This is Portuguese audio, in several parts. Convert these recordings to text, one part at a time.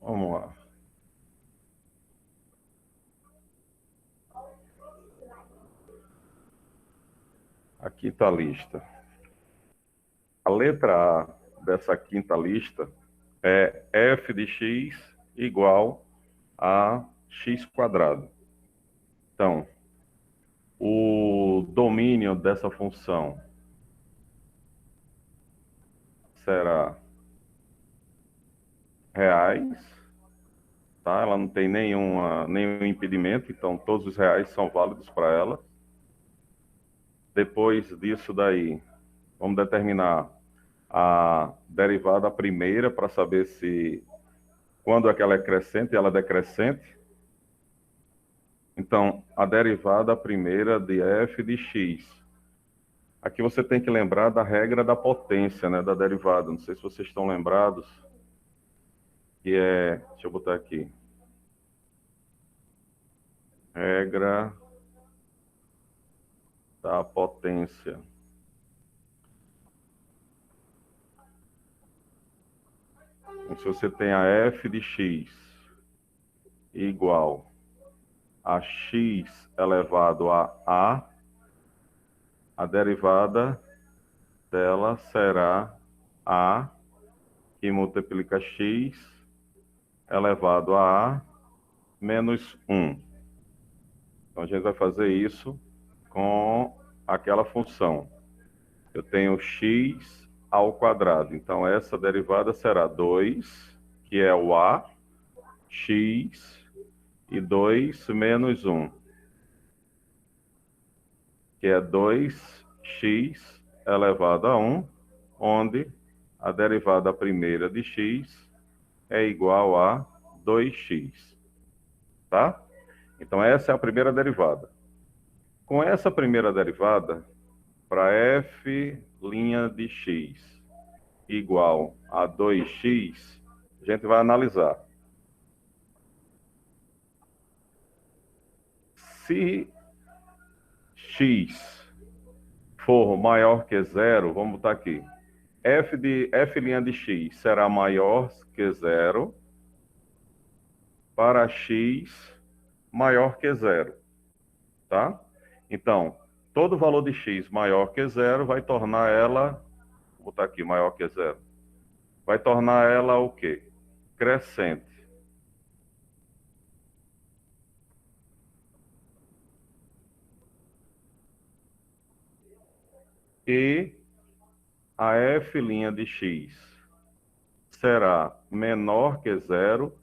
Vamos lá. A quinta lista. A letra A dessa quinta lista é f de x igual a x quadrado. Então, o domínio dessa função será reais, tá? Ela não tem nenhum impedimento, então todos os reais são válidos para ela. Depois disso daí, vamos determinar a derivada primeira para saber se quando é que ela é crescente, ela é decrescente. Então, a derivada primeira de f de x. Aqui você tem que lembrar da regra da potência, né, da derivada. Não sei se vocês estão lembrados, que é, deixa eu botar aqui, regra da potência. Então, se você tem a f de x igual a x elevado a derivada dela será a que multiplica x elevado a menos 1. Então, a gente vai fazer isso com aquela função. Eu tenho x ao quadrado. Então, essa derivada será 2, que é o a, x, e 2 menos 1, que é 2x elevado a 1, onde a derivada primeira de x é igual a 2x. Tá? Então, essa é a primeira derivada. Com essa primeira derivada, para f' de x igual a 2x, a gente vai analisar. Se x for maior que zero, vamos botar aqui, f' de x será maior que zero para x maior que zero, tá? Então, todo valor de x maior que zero vai tornar ela, vou botar aqui, maior que zero, vai tornar ela o quê? Crescente. E a f' de x será menor que zero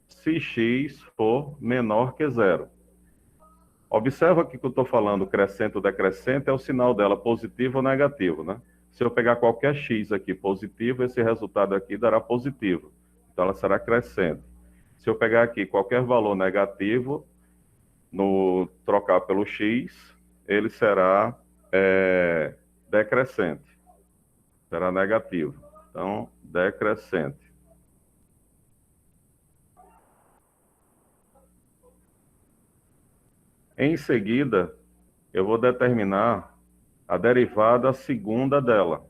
se x for menor que zero. Observa que o que eu estou falando, crescente ou decrescente, é o sinal dela positivo ou negativo, né? Se eu pegar qualquer x aqui positivo, esse resultado aqui dará positivo. Então, ela será crescente. Se eu pegar aqui qualquer valor negativo, no trocar pelo x, ele será decrescente. Será negativo. Então, decrescente. Em seguida, eu vou determinar a derivada segunda dela.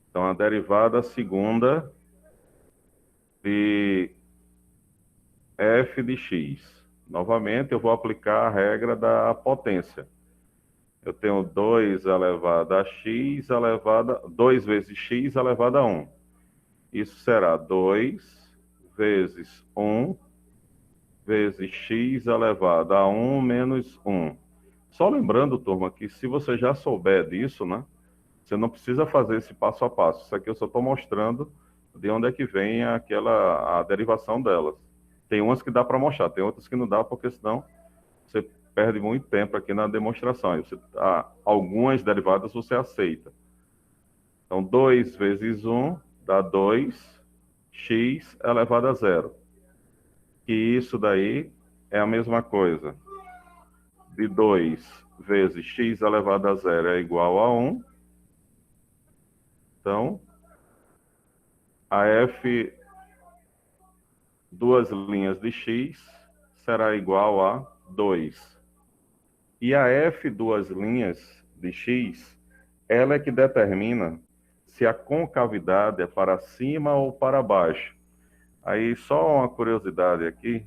Então, a derivada segunda de f de x. Novamente, eu vou aplicar a regra da potência. Eu tenho 2 elevado a x elevado a 2 vezes x elevado a 1. Isso será 2 vezes 1 vezes x elevado a 1 menos 1. Só lembrando, turma, que se você já souber disso, né, você não precisa fazer esse passo a passo. Isso aqui eu só estou mostrando de onde é que vem a derivação delas. Tem umas que dá para mostrar, tem outras que não dá, porque senão você perde muito tempo aqui na demonstração. Algumas derivadas você aceita. Então, 2 vezes 1 dá 2x elevado a zero. E isso daí é a mesma coisa. De 2 vezes x elevado a zero é igual a 1. Então, a f duas linhas de x será igual a 2. E a f duas linhas de x, ela é que determina se a concavidade é para cima ou para baixo. Aí só uma curiosidade aqui,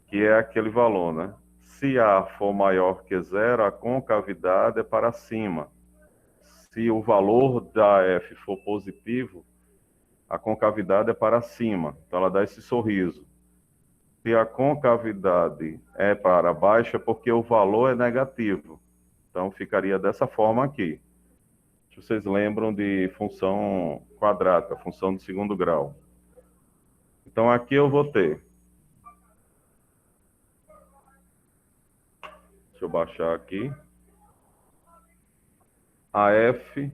que é aquele valor, né? Se A for maior que zero, a concavidade é para cima. Se o valor da F for positivo, a concavidade é para cima. Então ela dá esse sorriso. Se a concavidade é para baixo, é porque o valor é negativo. Então ficaria dessa forma aqui. Se vocês lembram de função quadrática, função de segundo grau. Então aqui eu vou ter. Deixa eu baixar aqui. A F,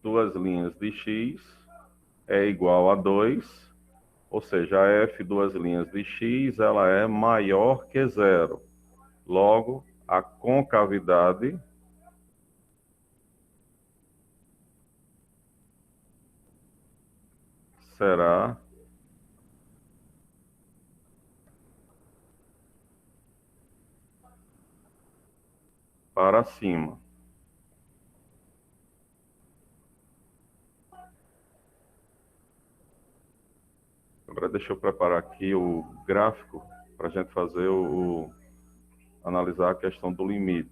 duas linhas de x, é igual a 2, ou seja, a F, duas linhas de x, ela é maior que zero. Logo, a concavidade será para cima. Agora deixa eu preparar aqui o gráfico para a gente fazer analisar a questão do limite.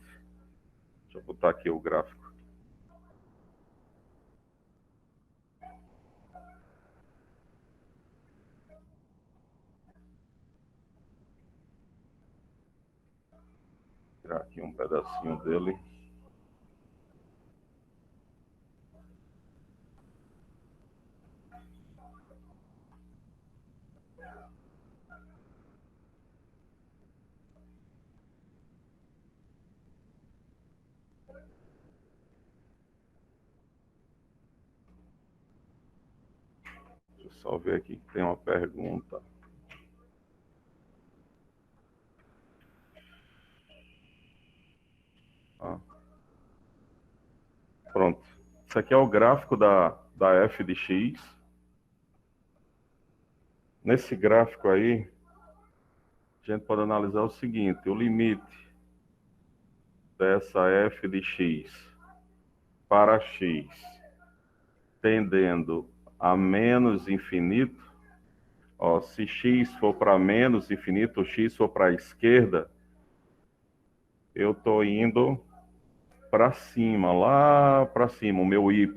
Deixa eu botar aqui o gráfico. Tirar aqui um pedacinho dele. Deixa eu só ver aqui que tem uma pergunta. Ah, pronto. Isso aqui é o gráfico da f de x. Nesse gráfico aí, a gente pode analisar o seguinte: o limite dessa f de x para x tendendo a menos infinito, ó, se x for para menos infinito, x for para a esquerda, eu estou indo para cima, lá para cima, o meu y.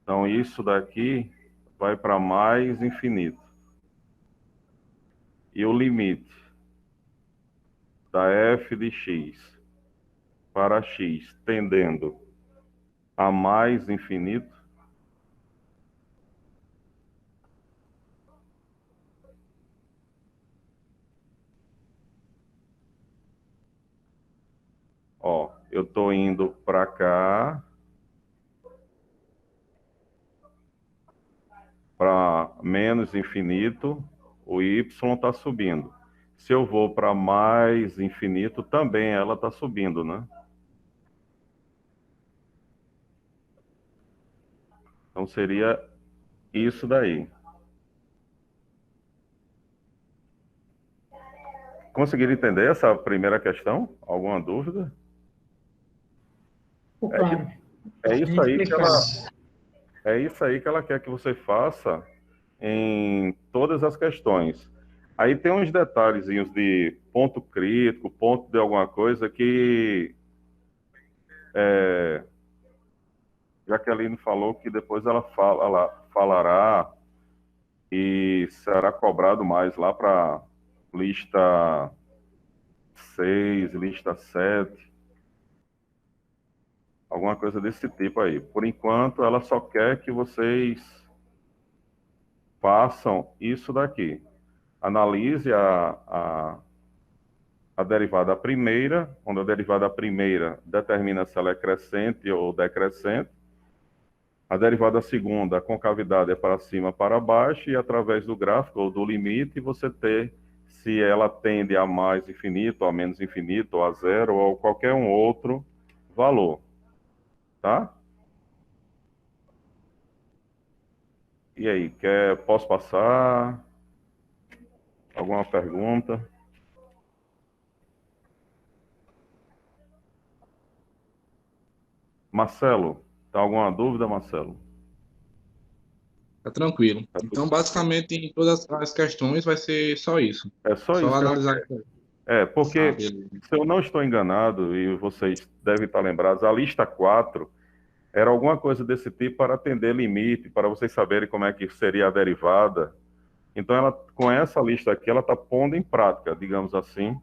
Então, isso daqui vai para mais infinito. E o limite da f de x para x tendendo a mais infinito, ó, eu estou indo para cá, para menos infinito, o y está subindo. Se eu vou para mais infinito, também ela está subindo, né? Então seria isso daí. Conseguiram entender essa primeira questão? Alguma dúvida? Pô, claro, É bem isso aí que explicado. é isso aí que ela quer que você faça em todas as questões. Aí tem uns detalhezinhos de ponto crítico, ponto de alguma coisa que Jaqueline falou que depois ela falará e será cobrado mais lá para lista 6, lista 7, alguma coisa desse tipo aí. Por enquanto, ela só quer que vocês façam isso daqui. Analise a derivada primeira, onde a derivada primeira determina se ela é crescente ou decrescente. A derivada segunda, a concavidade é para cima, para baixo, e através do gráfico ou do limite, você ter se ela tende a mais infinito, a menos infinito, ou a zero, ou qualquer um outro valor, tá? E aí, posso passar? Alguma pergunta? Marcelo, Tá alguma dúvida, Marcelo? Tá tranquilo. Tá tudo- Então, basicamente, em todas as questões vai ser só isso. É só Só isso que eu... analisar. Ah, porque, beleza. se eu não estou enganado, e vocês devem estar lembrados, a lista 4 era alguma coisa desse tipo para atender limite, para vocês saberem como é que seria a derivada. Então, ela, com essa lista aqui, ela está pondo em prática, digamos assim,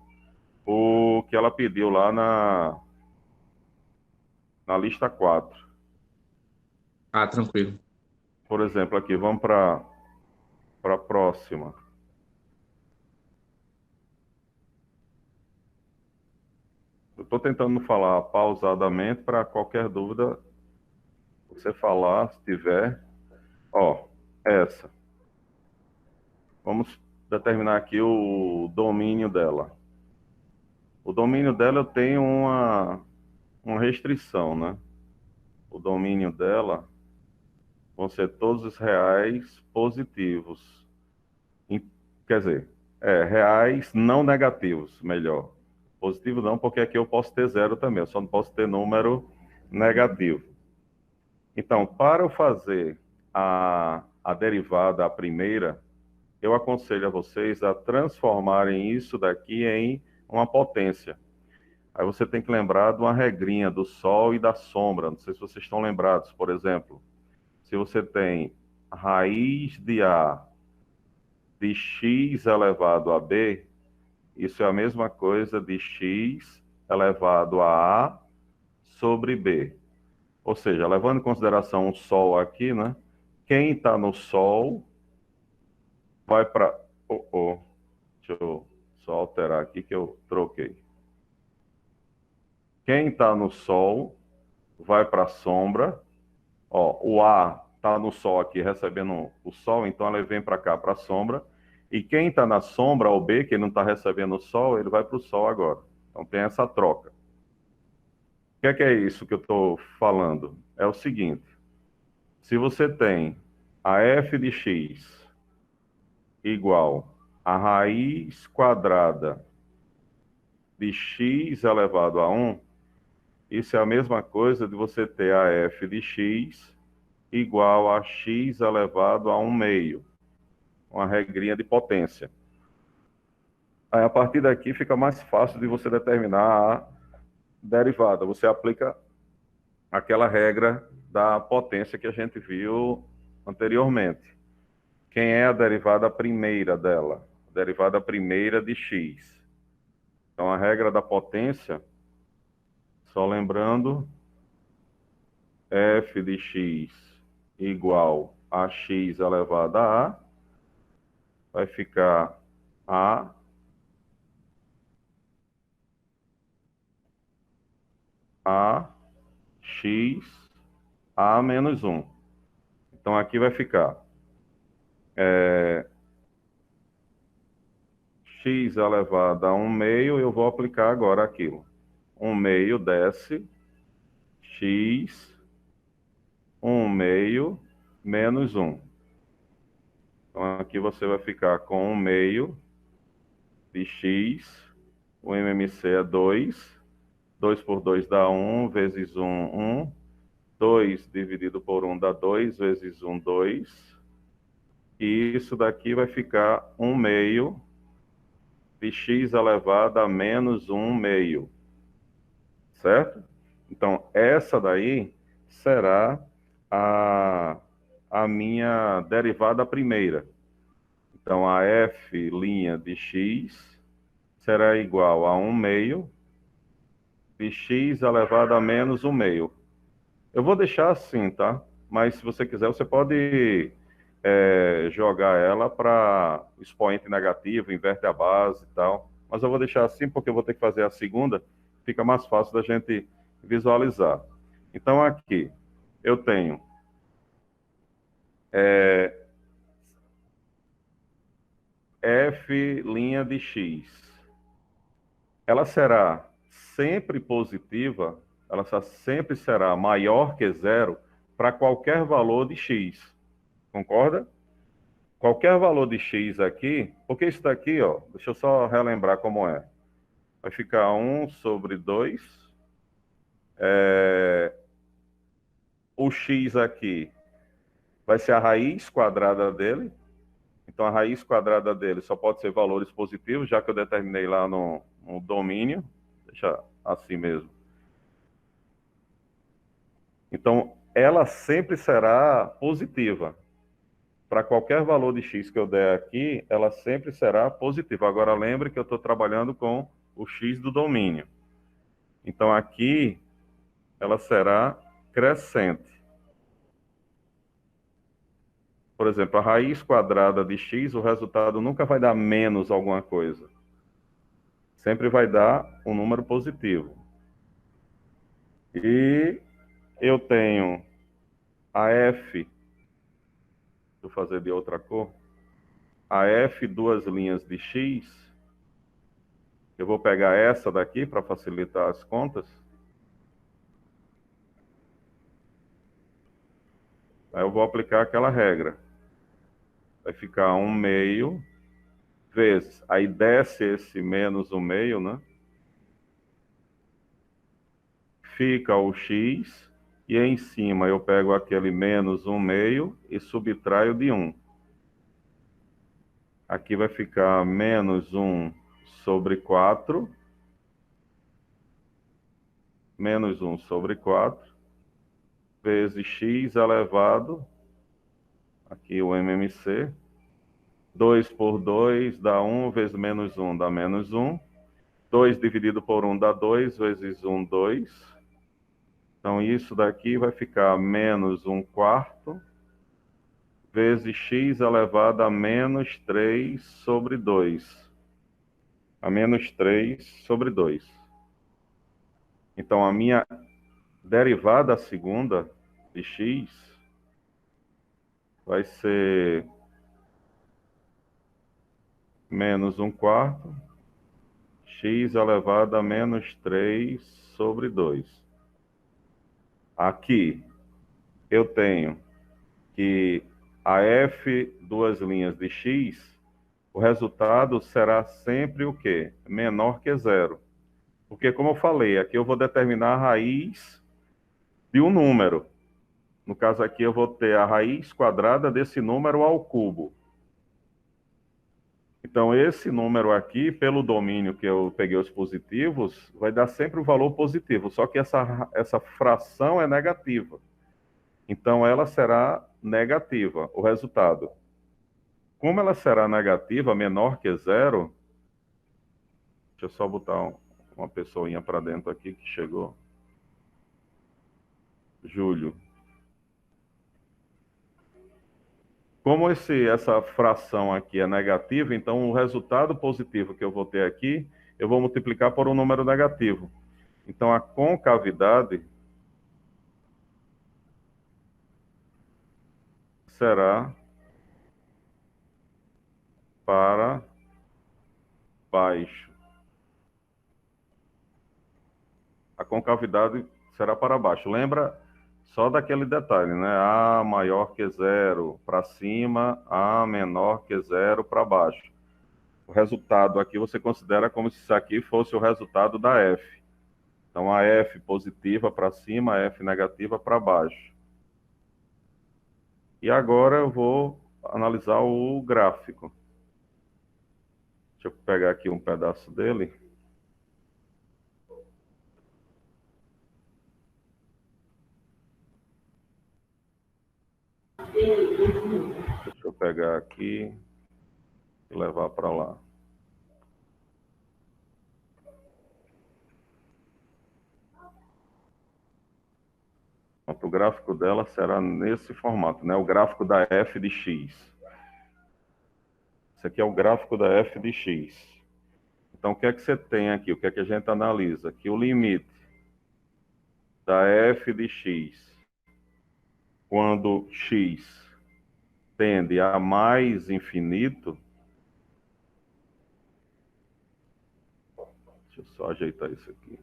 o que ela pediu lá na lista 4. Ah, tranquilo. Por exemplo, aqui, vamos para a próxima. Eu estou tentando falar pausadamente para qualquer dúvida você falar, se tiver. Ó, essa. Vamos determinar aqui o domínio dela. O domínio dela eu tenho uma restrição, né? O domínio dela vão ser todos os reais positivos. Em- Quer dizer, reais não negativos, melhor. Positivo não, porque aqui eu posso ter zero também, eu só não posso ter número negativo. Então, para eu fazer a derivada, a primeira, eu aconselho a vocês a transformarem isso daqui em uma potência. Aí você tem que lembrar de uma regrinha do sol e da sombra. Não sei se vocês estão lembrados. Por exemplo, se você tem raiz de A de x elevado a b, isso é a mesma coisa de x elevado a A sobre B. Ou seja, levando em consideração o Sol aqui, né? Quem está no Sol vai para. Deixa eu só alterar aqui que eu troquei. Quem está no Sol vai para a sombra. Ó, o A está no Sol aqui recebendo o Sol, então ele vem para cá, para a sombra. E quem está na sombra, o B, que não está recebendo o Sol, ele vai para o Sol agora. Então tem essa troca. O que é isso que eu estou falando? É o seguinte: se você tem a f de x igual a raiz quadrada de x elevado a 1, isso é a mesma coisa de você ter a f de x igual a x elevado a 1 meio, uma regrinha de potência. Aí, a partir daqui fica mais fácil de você determinar a derivada. Você aplica aquela regra da potência que a gente viu anteriormente. Quem é a derivada primeira dela? A derivada primeira de x. Então, a regra da potência, só lembrando, f de x igual a x elevado a A, vai ficar a x a menos 1. Então, aqui vai ficar x elevado a 1 meio, eu vou aplicar agora aquilo. 1 meio desce, x 1 meio menos 1. Então, aqui você vai ficar com 1 meio de x, o MMC é 2, 2 por 2 dá 1, vezes 1, 1, 2 dividido por 1 dá 2, vezes 1, 2, e isso daqui vai ficar 1 meio de x elevado a menos 1 meio, certo? Então, essa daí será a, a minha derivada primeira. Então, a f' de x será igual a 1 meio de x elevado a menos 1 meio. Eu vou deixar assim, tá? Mas se você quiser, você pode jogar ela para expoente negativo, inverte a base e tal. Mas eu vou deixar assim porque eu vou ter que fazer a segunda, fica mais fácil da gente visualizar. Então, aqui, eu tenho f' de x. Ela será sempre positiva, sempre será maior que zero para qualquer valor de x. Concorda? Qualquer valor de x aqui, porque isso daqui, ó, deixa eu só relembrar como é. Vai ficar 1 sobre 2, o x aqui vai ser a raiz quadrada dele. Então, a raiz quadrada dele só pode ser valores positivos, já que eu determinei lá no domínio. Deixa assim mesmo. Então, ela sempre será positiva. Para qualquer valor de x que eu der aqui, ela sempre será positiva. Agora, lembre que eu estou trabalhando com o x do domínio. Então, aqui, ela será crescente. Por exemplo, a raiz quadrada de x, o resultado nunca vai dar menos alguma coisa. Sempre vai dar um número positivo. E eu tenho a f, deixa eu fazer de outra cor, a f duas linhas de x, eu vou pegar essa daqui para facilitar as contas. Aí eu vou aplicar aquela regra. Vai ficar 1/2 vezes, aí desce esse menos 1/2, né? Fica o x, e em cima eu pego aquele menos 1/2 e subtraio de 1. Aqui vai ficar menos 1 sobre 4, menos 1 sobre 4, vezes x elevado, aqui o MMC, 2 por 2 dá 1, vezes menos 1 dá menos 1, 2 dividido por 1 dá 2, vezes 1, 2. Então, isso daqui vai ficar menos 1/4, vezes x elevado a menos 3 sobre 2. A menos 3 sobre 2. Então, a minha derivada segunda de x vai ser menos 1/4, x elevado a menos 3 sobre 2. Aqui, eu tenho que a f duas linhas de x, o resultado será sempre o quê? Menor que zero. Porque, como eu falei, aqui eu vou determinar a raiz de um número. No caso aqui, eu vou ter a raiz quadrada desse número ao cubo. Então, esse número aqui, pelo domínio que eu peguei os positivos, vai dar sempre o valor positivo, só que essa fração é negativa. Então, ela será negativa, o resultado. Como ela será negativa, menor que zero, deixa eu só botar uma pessoinha para dentro aqui que chegou. Júlio. Como essa fração aqui é negativa, então o resultado positivo que eu vou ter aqui, eu vou multiplicar por um número negativo. Então, a concavidade será para baixo. A concavidade será para baixo. Lembra só daquele detalhe, né? A maior que zero para cima, A menor que zero para baixo. O resultado aqui você considera como se isso aqui fosse o resultado da F. Então, a F positiva para cima, a F negativa para baixo. E agora eu vou analisar o gráfico. Deixa eu pegar aqui um pedaço dele. Deixa eu pegar aqui e levar para lá. O gráfico dela será nesse formato, né? O gráfico da f de x. Esse aqui é o gráfico da f de x. Então, o que é que você tem aqui? O que é que a gente analisa? Que o limite da f de x, quando x tende a mais infinito, deixa eu só ajeitar isso aqui.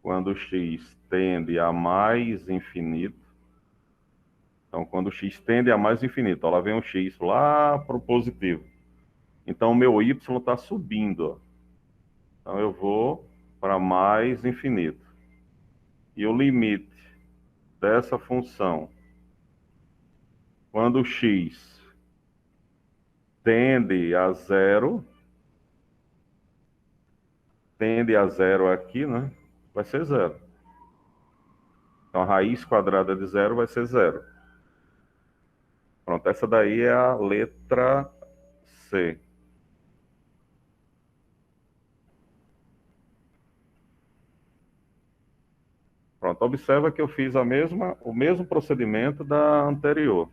Quando x tende a mais infinito, então quando x tende a mais infinito, ó, lá vem o x lá para o positivo. Então o meu y está subindo, ó. Então eu vou para mais infinito. E o limite dessa função, quando x tende a zero aqui, né? Vai ser zero. Então, a raiz quadrada de zero vai ser zero. Pronto, essa daí é a letra C. Pronto, observa que eu fiz o mesmo procedimento da anterior.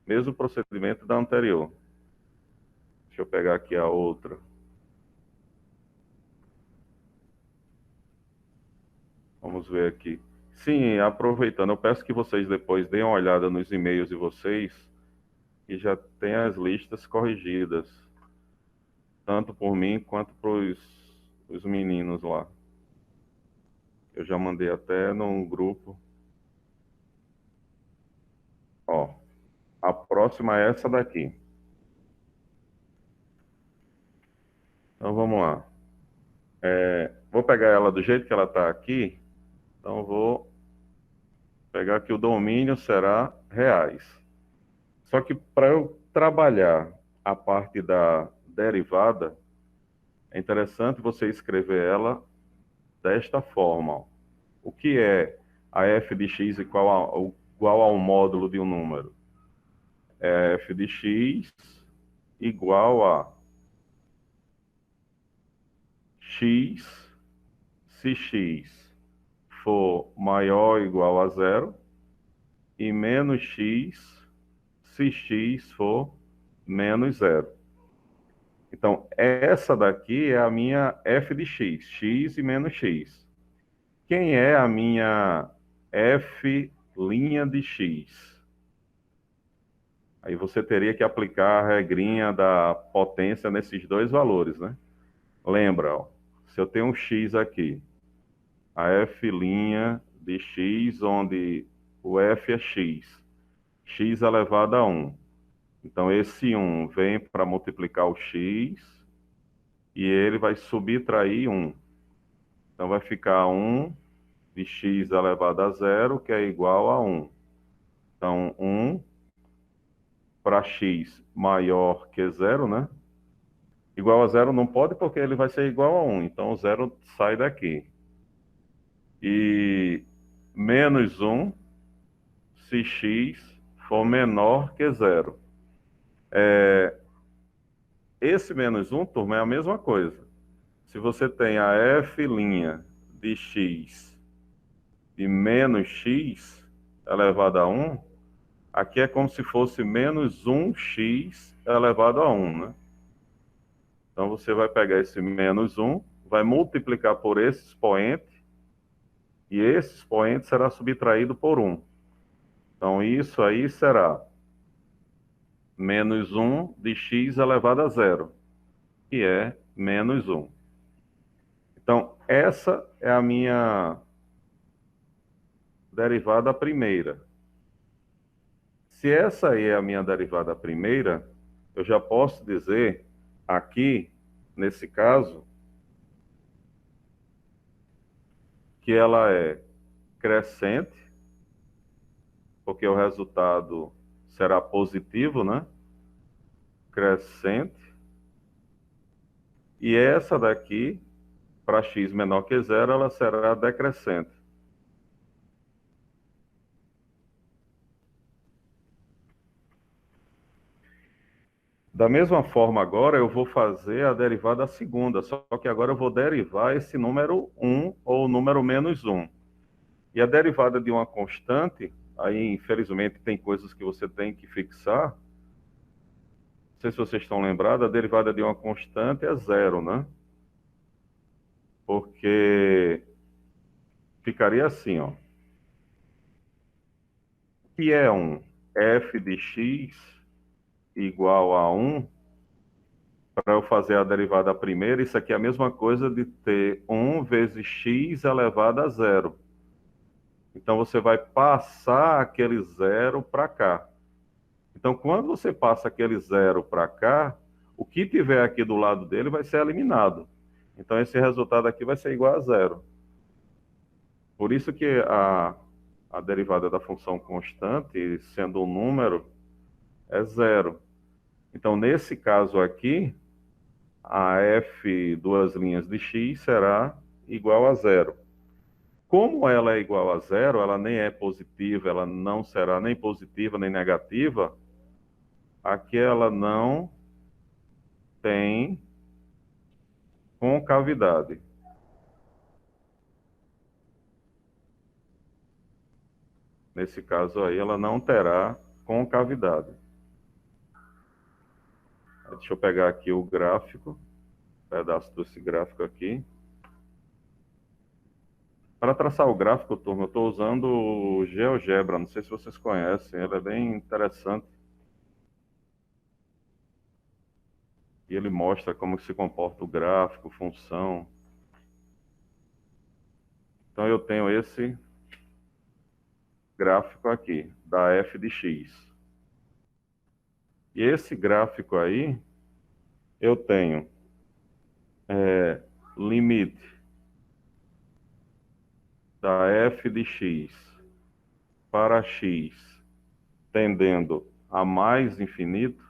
Mesmo procedimento da anterior. Deixa eu pegar aqui a outra. Vamos ver aqui. Sim, aproveitando, eu peço que vocês depois deem uma olhada nos e-mails de vocês e já tem as listas corrigidas, tanto por mim quanto para os meninos lá. Eu já mandei até num grupo. Ó, a próxima é essa daqui. Então vamos lá. Vou pegar ela do jeito que ela está aqui. Então vou pegar que o domínio será reais. Só que para eu trabalhar a parte da derivada, é interessante você escrever ela desta forma. Ó. O que é a f de x igual ao módulo de um número? É f de x igual a x, se x for maior ou igual a zero, e menos x, se x for menos zero. Então, essa daqui é a minha f de x, x e menos x. Quem é a minha f' de x? Aí você teria que aplicar a regrinha da potência nesses dois valores, né? Lembra, ó, se eu tenho um x aqui, a f' de x, onde o f é x elevado a 1. Então, esse 1 vem para multiplicar o x e ele vai subtrair 1. Então, vai ficar 1 de x elevado a zero, que é igual a 1. Então, 1 para x maior que zero, né? Igual a zero não pode porque ele vai ser igual a 1. Então, o zero sai daqui. E menos 1 se x for menor que zero. Esse menos 1, turma, é a mesma coisa. Se você tem a f' de x e menos x elevado a 1, aqui é como se fosse menos 1x elevado a 1, né? Então, você vai pegar esse menos 1, vai multiplicar por esse expoente, e esse expoente será subtraído por 1. Então, isso aí será menos 1 de x elevado a zero, que é menos 1. Então, essa é a minha derivada primeira. Se essa aí é a minha derivada primeira, eu já posso dizer aqui, nesse caso, que ela é crescente, porque o resultado será positivo, né? Crescente. E essa daqui, para x menor que zero, ela será decrescente. Da mesma forma, agora eu vou fazer a derivada segunda, só que agora eu vou derivar esse número 1 ou o número menos 1. E a derivada de uma constante, aí infelizmente tem coisas que você tem que fixar. Não sei se vocês estão lembrados, a derivada de uma constante é zero, né? Porque ficaria assim, ó. O que é 1? F de x igual a 1. Para eu fazer a derivada primeira, isso aqui é a mesma coisa de ter 1 vezes x elevado a zero. Então, você vai passar aquele zero para cá. Então, quando você passa aquele zero para cá, o que tiver aqui do lado dele vai ser eliminado. Então, esse resultado aqui vai ser igual a zero. Por isso que a derivada da função constante, sendo um número, é zero. Então, nesse caso aqui, a f duas linhas de x será igual a zero. Como ela é igual a zero, ela nem é positiva, ela não será nem positiva nem negativa, aqui ela não tem concavidade. Nesse caso aí, ela não terá concavidade. Deixa eu pegar aqui o gráfico, um pedaço desse gráfico aqui. Para traçar o gráfico, turma, eu estou usando o GeoGebra, não sei se vocês conhecem, ele é bem interessante. E ele mostra como se comporta o gráfico, função. Então eu tenho esse gráfico aqui, da f de x. E esse gráfico aí, eu tenho limite da f de x para x tendendo a mais infinito,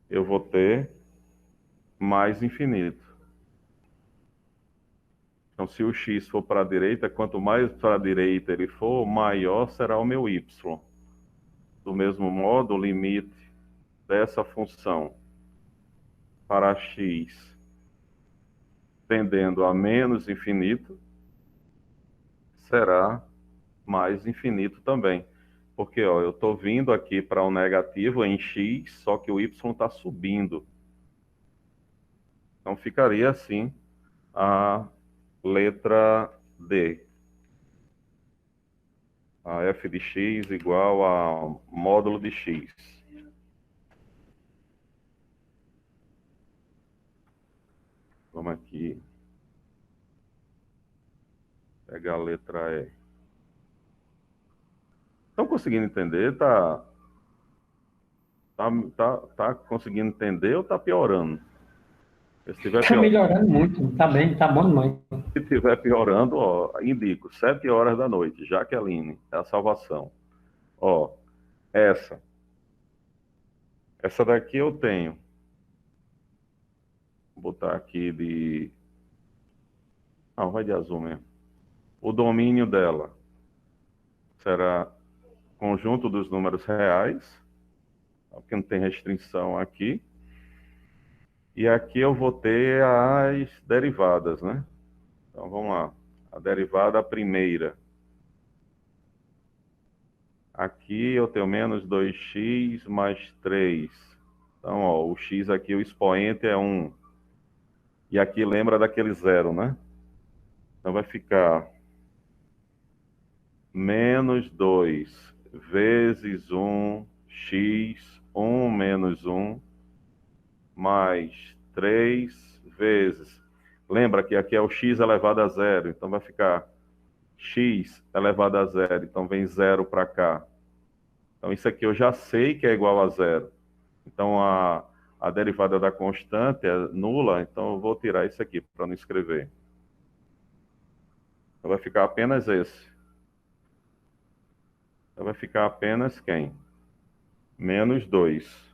eu vou ter mais infinito. Então, se o x for para a direita, quanto mais para a direita ele for, maior será o meu y. Do mesmo modo, o limite dessa função para x tendendo a menos infinito será mais infinito também. Porque ó, eu estou vindo aqui para um negativo em x, só que o y está subindo. Então ficaria assim a letra D. A f de x igual a módulo de x. Vamos aqui pegar a letra E. Estão conseguindo entender? Tá conseguindo entender ou está piorando? Se estiver Tá pior, melhorando muito, tá bem, tá bom demais. se estiver piorando, ó, indico 7 horas da noite, Jaqueline, é a salvação. Ó, essa. Essa daqui eu tenho. Vou botar aqui de. Não, vai de azul mesmo. O domínio dela será conjunto dos números reais, porque não tem restrição aqui. E aqui eu vou ter as derivadas, né? Então vamos lá. A derivada primeira. Aqui eu tenho menos 2x mais 3. Então, ó, o x aqui, o expoente é 1. E aqui lembra daquele zero, né? Então vai ficar menos 2 vezes 1, x, 1 menos 1, mais 3 vezes. Lembra que aqui é o x elevado a zero, então vai ficar x elevado a zero, então vem zero para cá. Então isso aqui eu já sei que é igual a zero. Então a derivada da constante é nula, então eu vou tirar isso aqui para não escrever. Então vai ficar apenas esse. Então vai ficar apenas quem? Menos 2.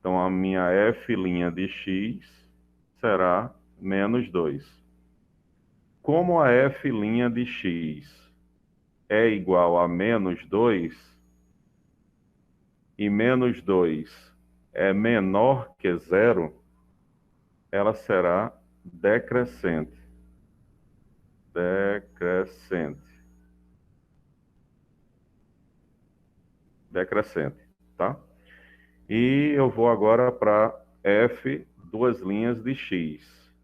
Então a minha f' de x será menos 2. Como a f' de x é igual a menos 2, e menos 2 é menor que zero, ela será decrescente. Decrescente. Decrescente, tá? E eu vou agora para f duas linhas de x.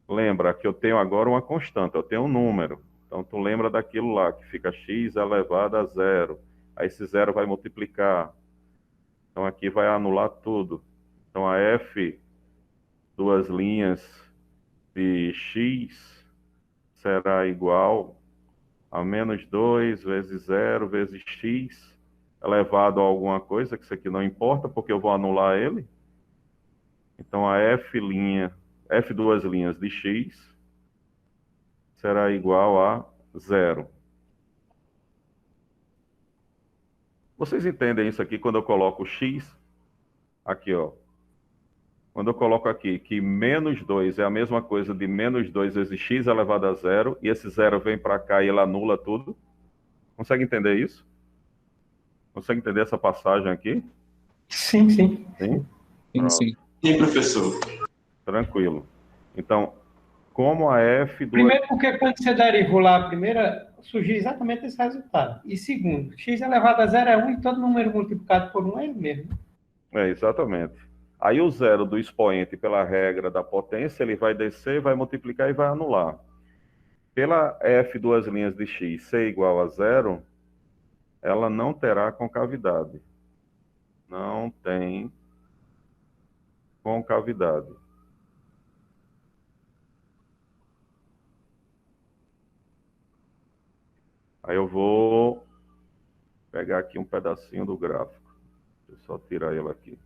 Lembra que eu tenho agora uma constante, eu tenho um número. Então, tu lembra daquilo lá, que fica x elevado a zero. Aí esse zero vai multiplicar. Então, aqui vai anular tudo. Então, a f duas linhas de x será igual a menos 2 vezes zero vezes x elevado a alguma coisa, que isso aqui não importa, porque eu vou anular ele. Então, a F duas linhas de x será igual a zero. Vocês entendem isso aqui quando eu coloco x? Aqui, ó. Quando eu coloco aqui que menos 2 é a mesma coisa de menos 2 vezes x elevado a zero, e esse zero vem para cá e ele anula tudo. Consegue entender isso? Consegue entender essa passagem aqui? Sim, sim. Sim? Sim, Pronto. sim. Sim, professor. Tranquilo. Então, como a F duas... Primeiro, porque quando você derivou lá a primeira, surgiu exatamente esse resultado. E segundo, x elevado a zero é 1 e todo número multiplicado por 1 é ele mesmo. Exatamente. Aí o zero do expoente, pela regra da potência, ele vai descer, vai multiplicar e vai anular. Pela F duas linhas de x ser igual a zero, ela não terá concavidade. Não tem concavidade. Aí eu vou pegar aqui um pedacinho do gráfico. Deixa eu só tirar ele aqui.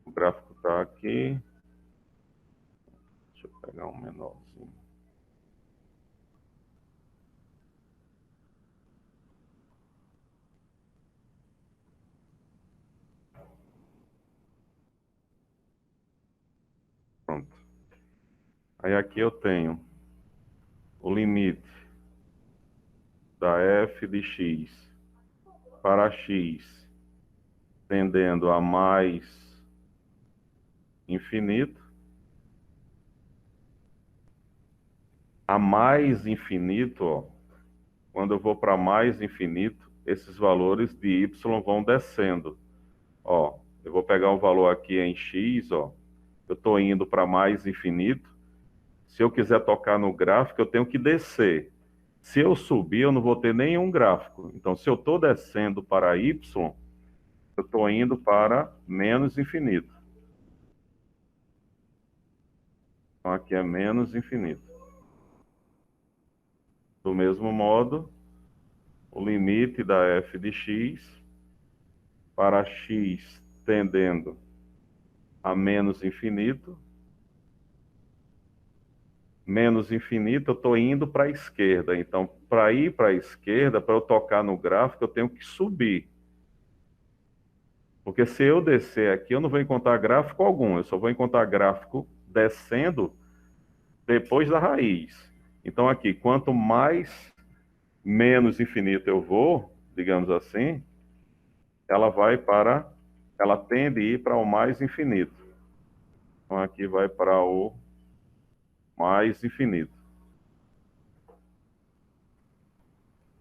O gráfico está aqui. Deixa eu pegar um menorzinho. Pronto. Aí aqui eu tenho o limite da f de x para x tendendo a mais infinito. A mais infinito, ó, quando eu vou para mais infinito, esses valores de y vão descendo. Ó, eu vou pegar um valor aqui em x, ó, eu estou indo para mais infinito. Se eu quiser tocar no gráfico, eu tenho que descer. Se eu subir, eu não vou ter nenhum gráfico. Então, se eu estou descendo para y, eu estou indo para menos infinito. Então, aqui é menos infinito. Do mesmo modo, o limite da f de x para x tendendo a menos infinito. Menos infinito, eu estou indo para a esquerda. Então, para ir para a esquerda, para eu tocar no gráfico, eu tenho que subir. Porque se eu descer aqui, eu não vou encontrar gráfico algum. Eu só vou encontrar gráfico descendo depois da raiz. Então, aqui, quanto mais menos infinito eu vou, digamos assim, ela tende a ir para o mais infinito. Então, aqui vai para o mais infinito.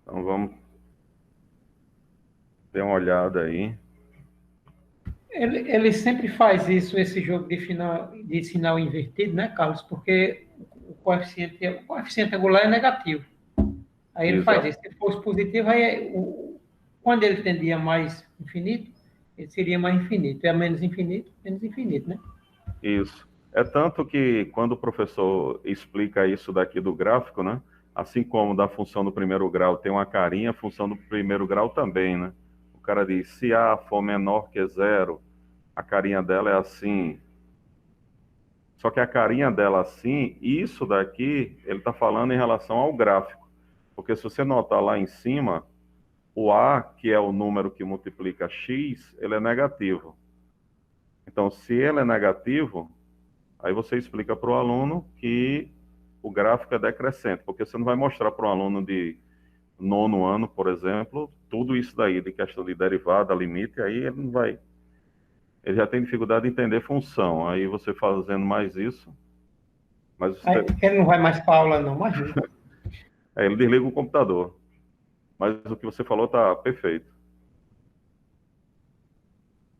Então, vamos ter uma olhada aí. Ele sempre faz isso, esse jogo de sinal invertido, né, Carlos? Porque o coeficiente angular é negativo. Aí ele faz Exato. isso. Se fosse positivo, aí quando ele tendia a mais infinito, ele seria mais infinito. É menos infinito, né? Isso. É tanto que quando o professor explica isso daqui do gráfico, né? Assim como da função do primeiro grau tem uma carinha, a função do primeiro grau também, né? O cara diz, se A for menor que zero, a carinha dela é assim. Só que a carinha dela assim, isso daqui, ele está falando em relação ao gráfico. Porque se você notar lá em cima, o A, que é o número que multiplica x, ele é negativo. Então, se ele é negativo, aí você explica para o aluno que o gráfico é decrescente, porque você não vai mostrar para um aluno de nono ano, por exemplo, tudo isso daí, de questão de derivada, limite, aí ele não vai. Ele já tem dificuldade de entender função. Aí você fazendo mais isso, mas Aí, você, ele não vai mais para aula, não, imagina. aí ele desliga o computador. Mas o que você falou está perfeito.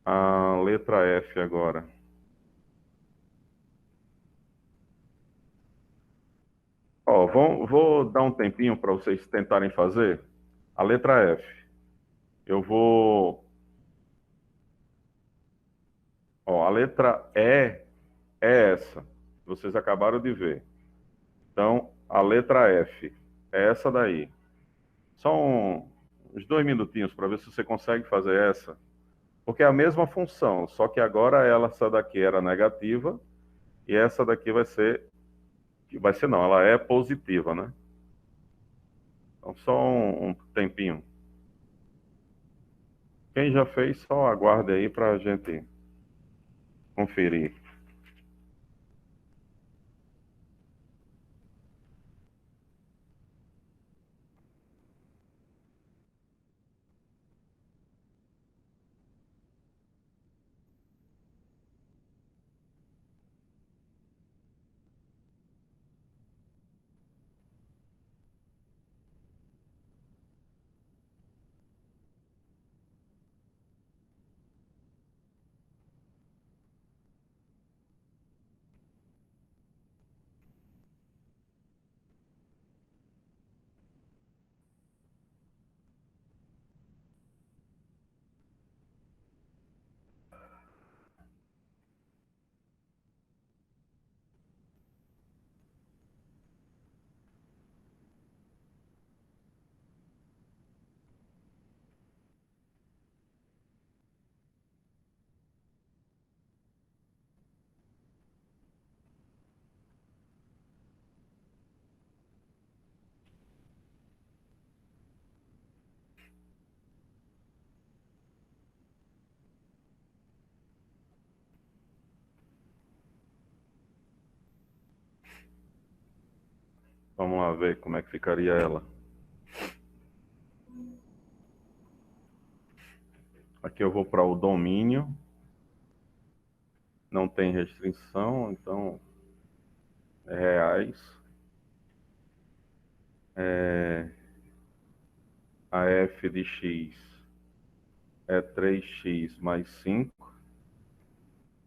A letra F agora. Ó, vou dar um tempinho para vocês tentarem fazer. A letra F. Eu vou. Ó, a letra E é essa. Vocês acabaram de ver. Então, a letra F é essa daí. Só uns 2 minutinhos para ver se você consegue fazer essa. Porque é a mesma função, só que agora essa daqui era negativa e essa daqui vai ser não, ela é positiva, né? Então só um tempinho. Quem já fez, só aguarde aí para a gente conferir. Vamos lá ver como é que ficaria ela. Aqui eu vou para o domínio. Não tem restrição, então é reais. A f de x é 3x mais 5.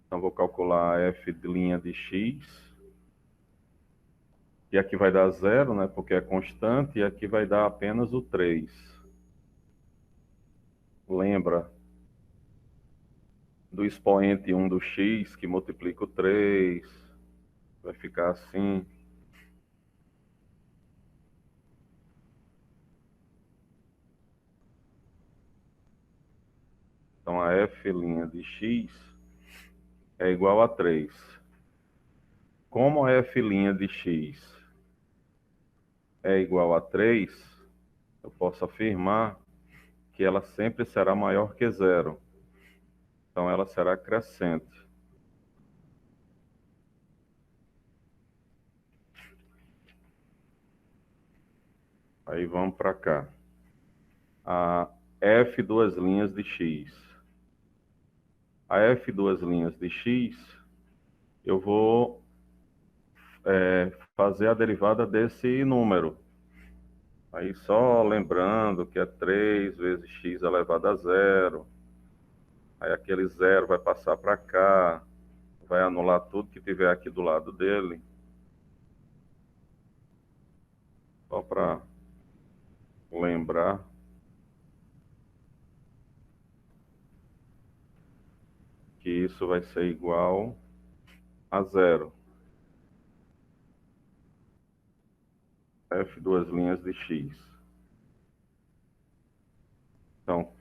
Então vou calcular a f de linha de x. E aqui vai dar zero, né? Porque é constante. E aqui vai dar apenas o 3. Lembra do expoente 1 do x, que multiplica o 3. Vai ficar assim. Então a f' de x é igual a 3. Como a f' de x é igual a 3, eu posso afirmar que ela sempre será maior que zero. Então ela será crescente. Aí vamos para cá. A f duas linhas de x. A f duas linhas de x, eu vou fazer a derivada desse número. Aí só lembrando que é 3 vezes x elevado a zero. Aí aquele zero vai passar para cá, vai anular tudo que tiver aqui do lado dele. Só para lembrar. Que isso vai ser igual a zero. F duas linhas de x. Então,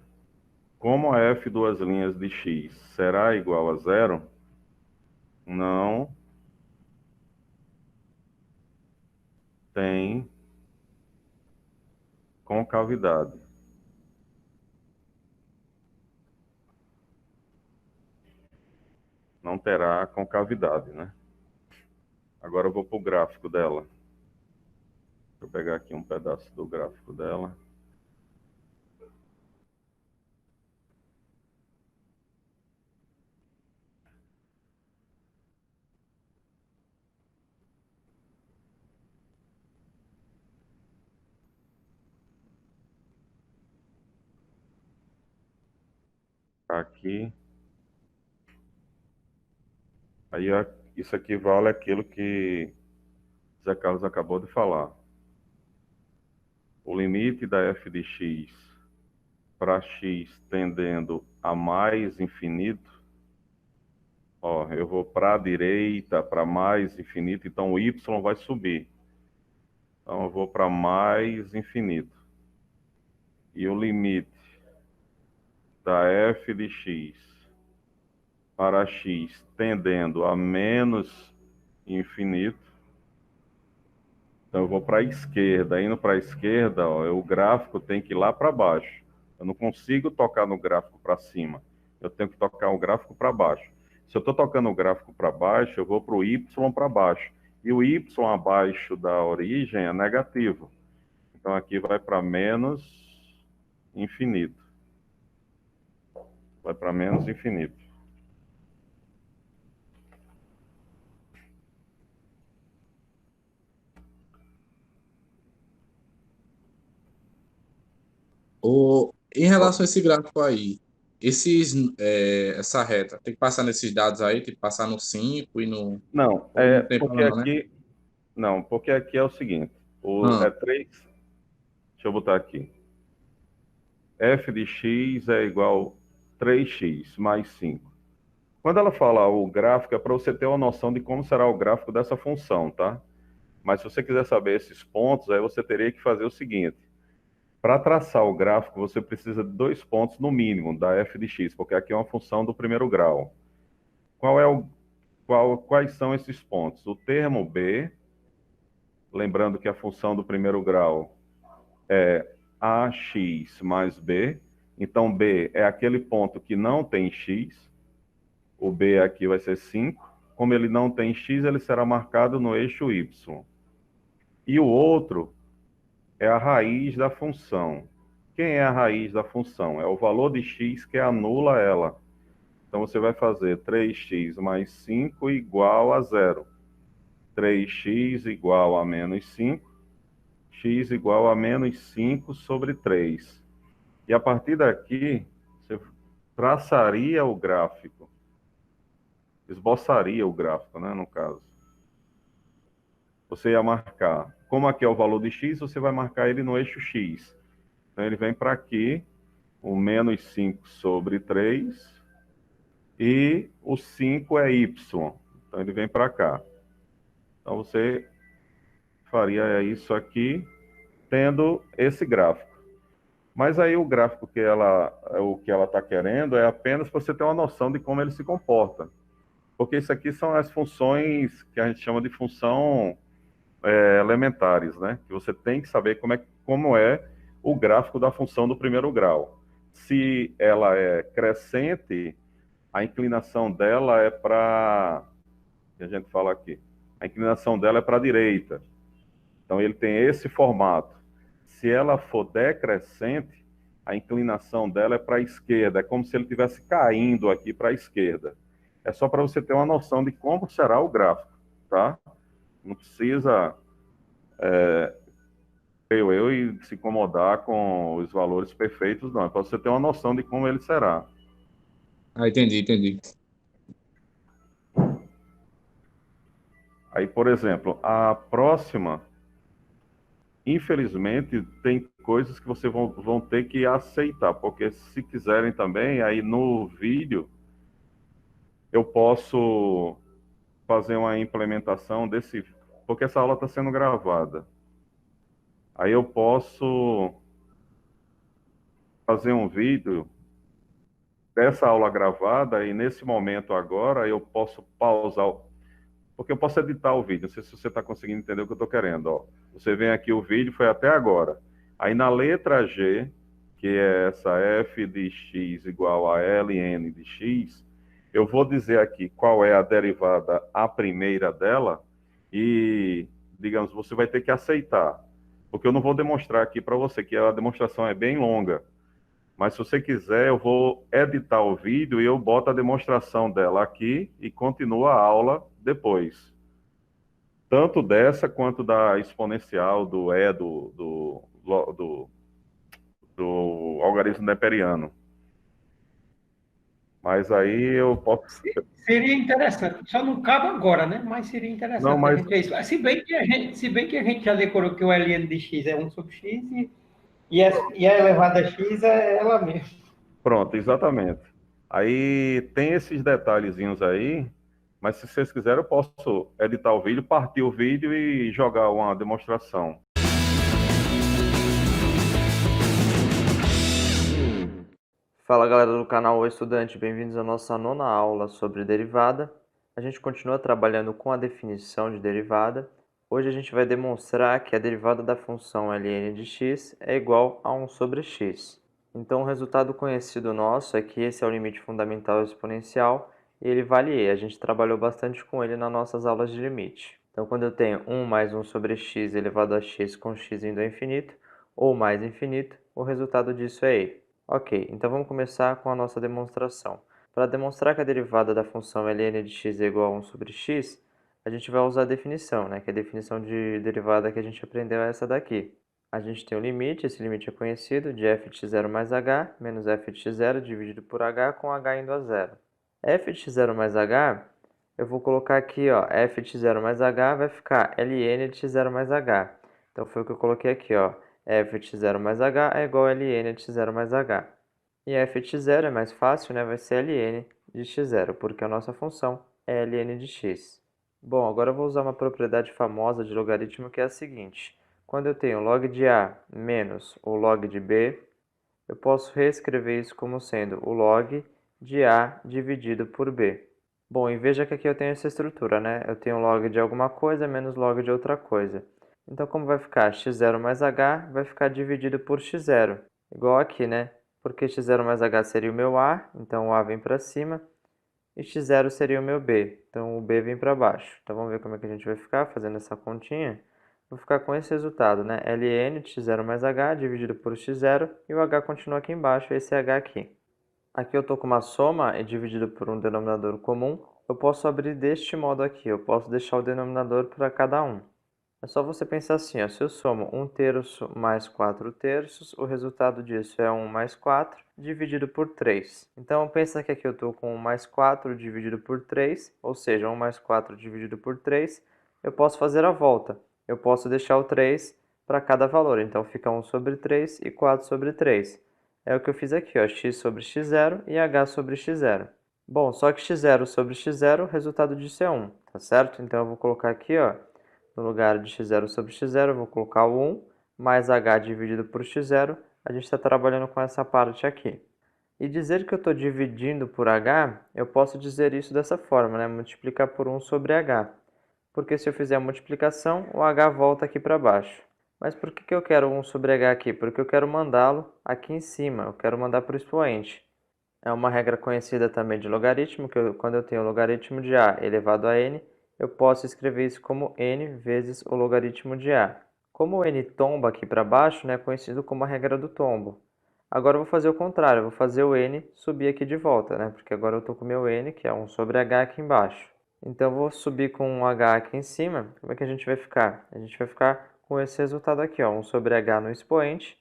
como a f duas linhas de x será igual a zero, não tem concavidade. Não terá concavidade, né? Agora eu vou para o gráfico dela. Deixa eu pegar aqui um pedaço do gráfico dela. Aqui. Aí isso equivale àquilo que Zé Carlos acabou de falar. O limite da f de x para x tendendo a mais infinito, ó, eu vou para a direita, para mais infinito, então o y vai subir. Então eu vou para mais infinito. E o limite da f de x para x tendendo a menos infinito, então eu vou para a esquerda. Indo para a esquerda, ó, o gráfico tem que ir lá para baixo. Eu não consigo tocar no gráfico para cima. Eu tenho que tocar o gráfico para baixo. Se eu estou tocando o gráfico para baixo, eu vou para o y para baixo. E o y abaixo da origem é negativo. Então aqui vai para menos infinito. Vai para menos infinito. Em relação a esse gráfico aí, essa reta, tem que passar nesses dados aí, tem que passar no 5 e no. Não, Ou não tem problema, né? porque aqui é o seguinte, Ah, 3, deixa eu botar aqui, f de x é igual a 3x mais 5. Quando ela fala o gráfico, é para você ter uma noção de como será o gráfico dessa função, tá? Mas se você quiser saber esses pontos, aí você teria que fazer o seguinte, para traçar o gráfico, você precisa de 2 pontos no mínimo da f de x, porque aqui é uma função do primeiro grau. Quais são esses pontos? O termo b, lembrando que a função do primeiro grau é ax mais b, então b é aquele ponto que não tem x, o b aqui vai ser 5, como ele não tem x, ele será marcado no eixo y. E o outro é a raiz da função. Quem é a raiz da função? É o valor de x que anula ela. Então você vai fazer 3x mais 5 igual a 0. 3x igual a menos 5, x igual a menos 5 sobre 3. E a partir daqui, você traçaria o gráfico, esboçaria o gráfico, né, no caso. Você ia marcar, como aqui é o valor de x, você vai marcar ele no eixo x. Então ele vem para aqui, o menos 5 sobre 3, e o 5 é y. Então ele vem para cá. Então você faria isso aqui, tendo esse gráfico. Mas aí o gráfico o que ela está querendo é apenas para você ter uma noção de como ele se comporta. Porque isso aqui são as funções que a gente chama de função elementares, né? Que você tem que saber como é o gráfico da função do primeiro grau. Se ela é crescente, a inclinação dela é para... que a gente fala aqui. A inclinação dela é para a direita. Então ele tem esse formato. Se ela for decrescente, a inclinação dela é para a esquerda. É como se ele estivesse caindo aqui para a esquerda. É só para você ter uma noção de como será o gráfico, tá? Não precisa, creio eu, e se incomodar com os valores perfeitos, não. É para você ter uma noção de como ele será. entendi. Aí, por exemplo, a próxima, infelizmente, tem coisas que vocês vão ter que aceitar, porque se quiserem também, aí no vídeo, eu posso fazer uma implementação desse, porque essa aula está sendo gravada. Aí eu posso fazer um vídeo dessa aula gravada e nesse momento agora eu posso pausar, porque eu posso editar o vídeo. Não sei se você está conseguindo entender o que eu estou querendo. Ó. Você vem aqui, o vídeo foi até agora. Aí na letra G, que é essa f de x igual a ln de x, eu vou dizer aqui qual é a derivada a primeira dela e, digamos, você vai ter que aceitar. Porque eu não vou demonstrar aqui para você, que a demonstração é bem longa. Mas se você quiser, eu vou editar o vídeo e eu boto a demonstração dela aqui e continuo a aula depois. Tanto dessa quanto da exponencial do algarismo neperiano. Mas aí eu posso. Seria interessante. Só não cabe agora, né? Mas seria Não, interessante a mas gente ver isso. Se bem que a gente já decorou que o ln de x é 1/x e a elevada a x é ela mesma. pronto, exatamente. Aí tem esses detalhezinhos aí, mas se vocês quiserem, eu posso editar o vídeo, partir o vídeo e jogar uma demonstração. Fala galera do canal O Estudante, bem-vindos à nossa 9ª aula sobre derivada. A gente continua trabalhando com a definição de derivada. Hoje a gente vai demonstrar que a derivada da função ln de x é igual a 1 sobre x. Então o resultado conhecido nosso é que esse é o limite fundamental exponencial e ele vale e. A gente trabalhou bastante com ele nas nossas aulas de limite. Então quando eu tenho 1 mais 1 sobre x elevado a x com x indo ao infinito ou mais infinito, o resultado disso é e. Ok, então vamos começar com a nossa demonstração. Para demonstrar que a derivada da função ln de x é igual a 1 sobre x, a gente vai usar a definição, que a definição de derivada que a gente aprendeu é essa daqui. A gente tem um limite, esse limite é conhecido, de f de x0 mais h menos f de x0 dividido por h com h indo a zero. F de x0 mais h, eu vou colocar aqui, ó, f de x0 mais h vai ficar ln de x0 mais h. Então foi o que eu coloquei aqui, ó. F de x0 mais h é igual a ln de x0 mais h. E f de x0 é mais fácil, vai ser ln de x0, porque a nossa função é ln de x. Bom, agora eu vou usar uma propriedade famosa de logaritmo que é a seguinte. Quando eu tenho log de a menos o log de b, eu posso reescrever isso como sendo o log de a dividido por b. Bom, e veja que aqui eu tenho essa estrutura, Eu tenho log de alguma coisa menos log de outra coisa. Então, como vai ficar? x0 mais h vai ficar dividido por x0. Igual aqui, Porque x0 mais h seria o meu a, então o a vem para cima. E x0 seria o meu b, então o b vem para baixo. Então, vamos ver como é que a gente vai ficar fazendo essa continha. Vou ficar com esse resultado, ln de x0 mais h dividido por x0. E o h continua aqui embaixo, esse h aqui. Aqui eu estou com uma soma e dividido por um denominador comum. Eu posso abrir deste modo aqui, eu posso deixar o denominador para cada um. É só você pensar assim, se eu somo 1/3 mais 4/3, o resultado disso é 1 mais 4 dividido por 3. Então, pensa que aqui eu estou com 1 mais 4 dividido por 3, ou seja, 1 mais 4 dividido por 3, eu posso fazer a volta. Eu posso deixar o 3 para cada valor, então fica 1 sobre 3 e 4 sobre 3. É o que eu fiz aqui, x sobre x0 e h sobre x0. Bom, só que x0 sobre x0, o resultado disso é 1, tá certo? Então, eu vou colocar aqui, no lugar de x0 sobre x0, eu vou colocar o 1 mais h dividido por x0. A gente está trabalhando com essa parte aqui. E dizer que eu estou dividindo por h, eu posso dizer isso dessa forma, multiplicar por 1 sobre h. Porque se eu fizer a multiplicação, o h volta aqui para baixo. Mas por que eu quero 1 sobre h aqui? Porque eu quero mandá-lo aqui em cima, eu quero mandar para o expoente. É uma regra conhecida também de logaritmo, que quando eu tenho o logaritmo de a elevado a n, eu posso escrever isso como n vezes o logaritmo de a. Como o n tomba aqui para baixo, é conhecido como a regra do tombo. Agora eu vou fazer o contrário, eu vou fazer o n subir aqui de volta, porque agora eu estou com o meu n, que é 1 sobre h aqui embaixo. Então eu vou subir com um h aqui em cima, como é que a gente vai ficar? A gente vai ficar com esse resultado aqui, 1 sobre h no expoente,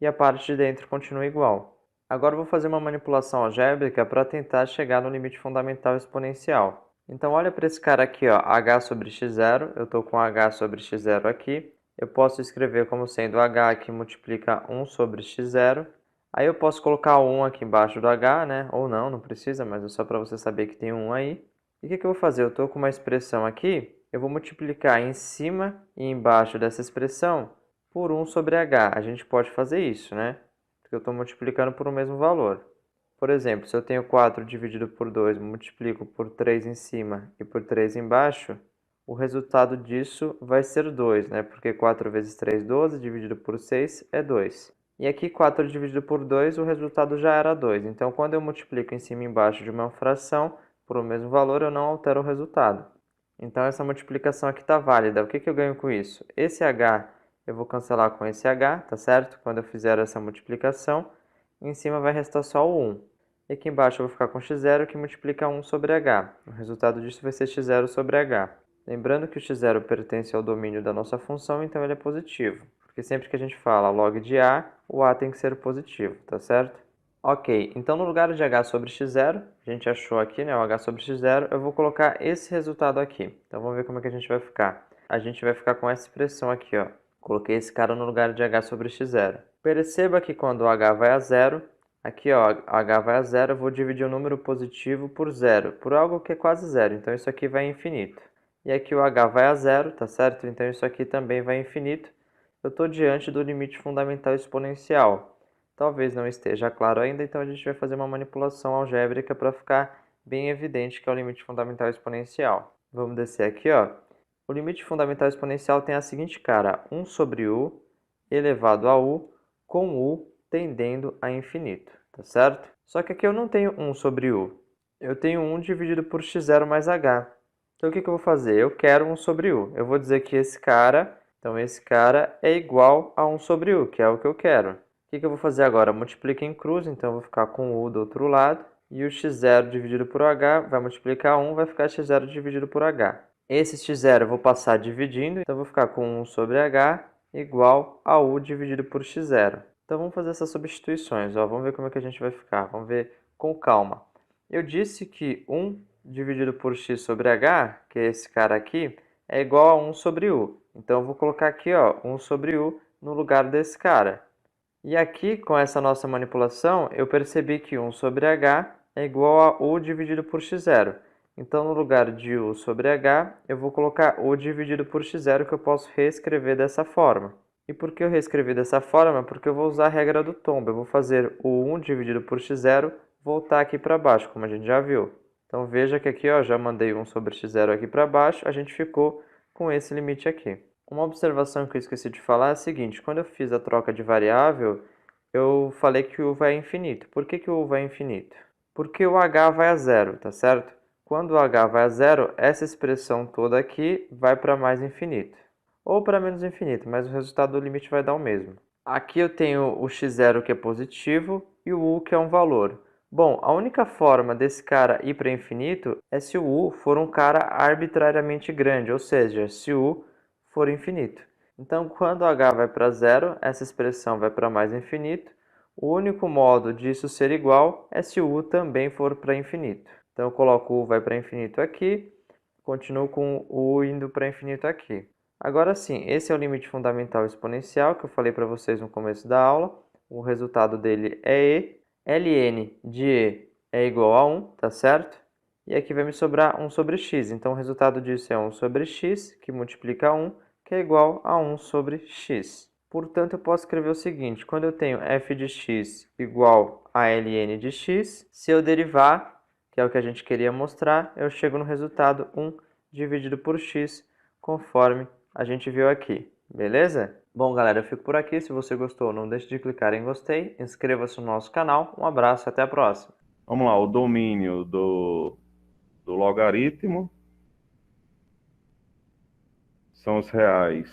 e a parte de dentro continua igual. Agora eu vou fazer uma manipulação algébrica para tentar chegar no limite fundamental exponencial. Então olha para esse cara aqui, h sobre x0, eu estou com h sobre x0 aqui. Eu posso escrever como sendo h que multiplica 1 sobre x0. Aí eu posso colocar o 1 aqui embaixo do h, ou não precisa, mas é só para você saber que tem 1 aí. E o que eu vou fazer? Eu estou com uma expressão aqui, eu vou multiplicar em cima e embaixo dessa expressão por 1 sobre h. A gente pode fazer isso, Porque eu estou multiplicando por um mesmo valor. Por exemplo, se eu tenho 4 dividido por 2, multiplico por 3 em cima e por 3 embaixo, o resultado disso vai ser 2, Porque 4 vezes 3, 12, dividido por 6 é 2. E aqui 4 dividido por 2, o resultado já era 2. Então, quando eu multiplico em cima e embaixo de uma fração por o mesmo valor, eu não altero o resultado. Então, essa multiplicação aqui está válida. O que eu ganho com isso? Esse h eu vou cancelar com esse h, tá certo? Quando eu fizer essa multiplicação, em cima vai restar só o 1. E aqui embaixo eu vou ficar com x0, que multiplica 1 sobre h. O resultado disso vai ser x0 sobre h. Lembrando que o x0 pertence ao domínio da nossa função, então ele é positivo. Porque sempre que a gente fala log de a, o a tem que ser positivo, tá certo? Ok, então no lugar de h sobre x0, a gente achou aqui, né, o h sobre x0, eu vou colocar esse resultado aqui. Então vamos ver como é que a gente vai ficar. A gente vai ficar com essa expressão aqui, ó. Coloquei esse cara no lugar de h sobre x0. Perceba que quando o h vai a zero, aqui ó, h vai a zero, eu vou dividir o número positivo por zero, por algo que é quase zero, então isso aqui vai infinito. E aqui o h vai a zero, tá certo? Então isso aqui também vai infinito. Eu estou diante do limite fundamental exponencial. Talvez não esteja claro ainda, então a gente vai fazer uma manipulação algébrica para ficar bem evidente que é o limite fundamental exponencial. Vamos descer aqui, ó. O limite fundamental exponencial tem a seguinte cara, 1 sobre u elevado a u, com u tendendo a infinito, tá certo? Só que aqui eu não tenho 1 sobre u, eu tenho 1 dividido por x0 mais h. Então o que eu vou fazer? Eu quero 1 sobre u. Eu vou dizer que esse cara é igual a 1 sobre u, que é o que eu quero. O que eu vou fazer agora? Multiplica em cruz, então eu vou ficar com u do outro lado. E o x0 dividido por h vai multiplicar 1, vai ficar x0 dividido por h. Esse x0 eu vou passar dividindo, então eu vou ficar com 1 sobre h igual a u dividido por x0. Então vamos fazer essas substituições, ó. Vamos ver como é que a gente vai ficar, vamos ver com calma. Eu disse que 1 dividido por x sobre h, que é esse cara aqui, é igual a 1 sobre u. Então eu vou colocar aqui, ó, 1 sobre u no lugar desse cara. E aqui, com essa nossa manipulação, eu percebi que 1 sobre h é igual a u dividido por x0. Então, no lugar de u sobre h, eu vou colocar u dividido por x0, que eu posso reescrever dessa forma. E por que eu reescrevi dessa forma? Porque eu vou usar a regra do tombo. Eu vou fazer o 1 dividido por x0 voltar aqui para baixo, como a gente já viu. Então, veja que aqui ó, já mandei 1 sobre x0 aqui para baixo, a gente ficou com esse limite aqui. Uma observação que eu esqueci de falar é a seguinte, quando eu fiz a troca de variável, eu falei que o u vai a infinito. Por que o u vai a infinito? Porque o h vai a zero, tá certo? Quando o h vai a zero, essa expressão toda aqui vai para mais infinito. Ou para menos infinito, mas o resultado do limite vai dar o mesmo. Aqui eu tenho o x0 que é positivo e o u que é um valor. Bom, a única forma desse cara ir para infinito é se o u for um cara arbitrariamente grande, ou seja, se o u for infinito. Então, quando h vai para zero, essa expressão vai para mais infinito. O único modo disso ser igual é se o u também for para infinito. Então, eu coloco o u vai para infinito aqui, continuo com o u indo para infinito aqui. Agora sim, esse é o limite fundamental exponencial que eu falei para vocês no começo da aula. O resultado dele é e. ln de e é igual a 1, tá certo? E aqui vai me sobrar 1 sobre x. Então, o resultado disso é 1 sobre x, que multiplica 1, que é igual a 1 sobre x. Portanto, eu posso escrever o seguinte, quando eu tenho f de x igual a ln de x, se eu derivar, que é o que a gente queria mostrar, eu chego no resultado 1 dividido por x, conforme a gente viu aqui. Beleza? Bom, galera, eu fico por aqui. Se você gostou, não deixe de clicar em gostei, inscreva-se no nosso canal. Um abraço e até a próxima. Vamos lá, o domínio do logaritmo são os reais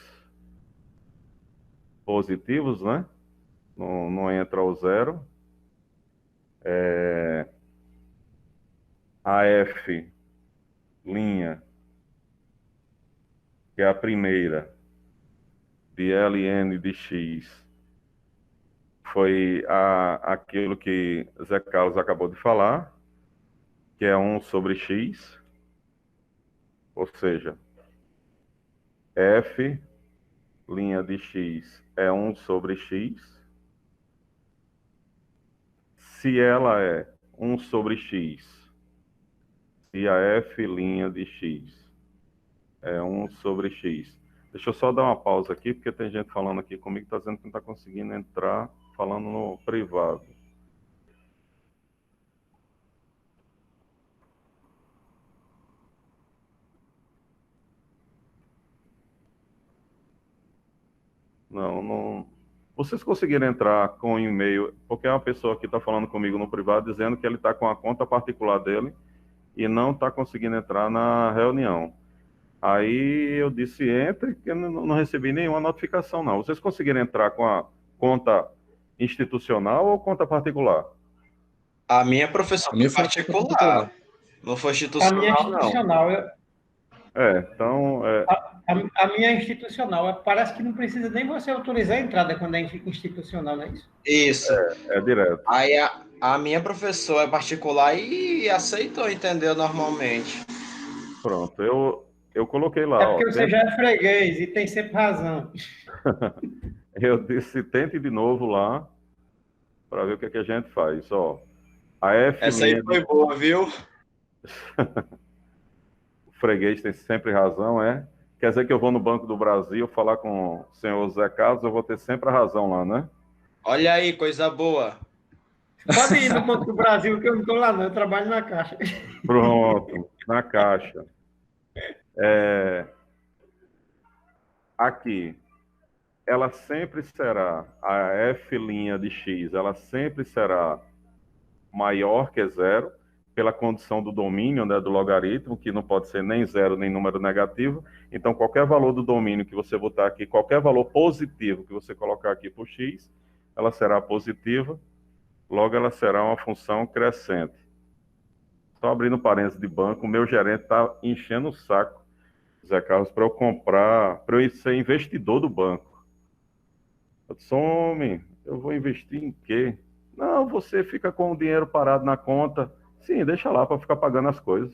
positivos, né? Não entra o zero. A f' que é a primeira de ln de x, foi aquilo que Zé Carlos acabou de falar, que é 1 sobre x, ou seja, f' de x é 1 sobre x. Se ela é 1 sobre x, se a f' de x é 1 sobre x. Deixa eu só dar uma pausa aqui, porque tem gente falando aqui comigo, está dizendo que não está conseguindo entrar, falando no privado. Não. Vocês conseguiram entrar com o e-mail, porque uma pessoa que está falando comigo no privado, dizendo que ele está com a conta particular dele e não está conseguindo entrar na reunião. Aí eu disse, entre, que eu não recebi nenhuma notificação, não. Vocês conseguiram entrar com a conta institucional ou conta particular? A minha professora A minha foi particular. Não foi A minha é institucional, não. institucional. Então... A minha é institucional. Parece que não precisa nem você autorizar a entrada quando é institucional, não é isso? Isso. É direto. Aí a minha professora é particular e aceitou, entendeu? Normalmente. Pronto, eu coloquei É lá, ó. porque você já é freguês e tem sempre razão. Eu disse, tente de novo lá, para ver o que é que a gente faz. Ó, a F Essa aí linha de foi boa, viu? freguês tem sempre razão, é? Quer dizer que eu vou no Banco do Brasil falar com o senhor Zé Carlos, eu vou ter sempre a razão lá, né? Olha aí, coisa boa. Pode ir no Banco do Brasil, que eu não estou lá, não. Eu trabalho na Caixa. Pronto, na caixa. Aqui, ela sempre será, a F' de X, ela sempre será maior que zero, pela condição do domínio, né, do logaritmo, que não pode ser nem zero nem número negativo. Então, qualquer valor do domínio que você botar aqui, qualquer valor positivo que você colocar aqui por x, ela será positiva, logo ela será uma função crescente. Só abrindo parênteses de banco, o meu gerente está enchendo o saco, Zé Carlos, para eu comprar, para eu ser investidor do banco. Eu disse, homem, eu vou investir em quê? Não, você fica com o dinheiro parado na conta. Sim, deixa lá para ficar pagando as coisas.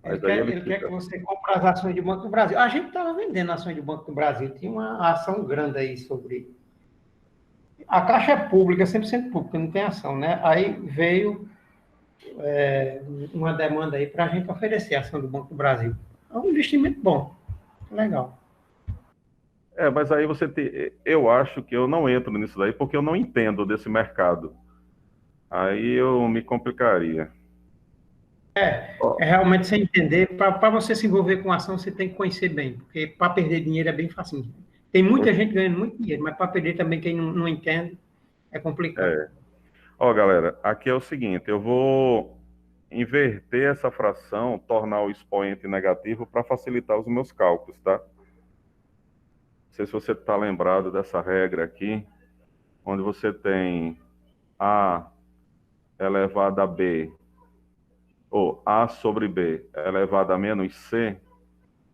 Mas aí ele Ele quer que fica. você compre as ações do Banco do Brasil. A gente estava vendendo ações do Banco do Brasil. Tinha uma ação grande aí sobre. A Caixa é pública, 100% pública, não tem ação, né? Aí veio uma demanda aí para a gente oferecer a ação do Banco do Brasil. É um investimento bom, legal. Mas aí você tem. Eu acho que eu não entro nisso daí porque eu não entendo desse mercado. Aí eu me complicaria. Ó, É realmente você entender, para você se envolver com ação, você tem que conhecer bem, porque para perder dinheiro é bem fácil. Tem muita gente ganhando muito dinheiro, mas para perder também, quem não entende, é complicado. ó, galera, aqui é o seguinte: eu vou inverter essa fração, tornar o expoente negativo para facilitar os meus cálculos, tá? Não sei se você está lembrado dessa regra aqui, onde você tem A elevado a B, ou A sobre B elevado a menos C,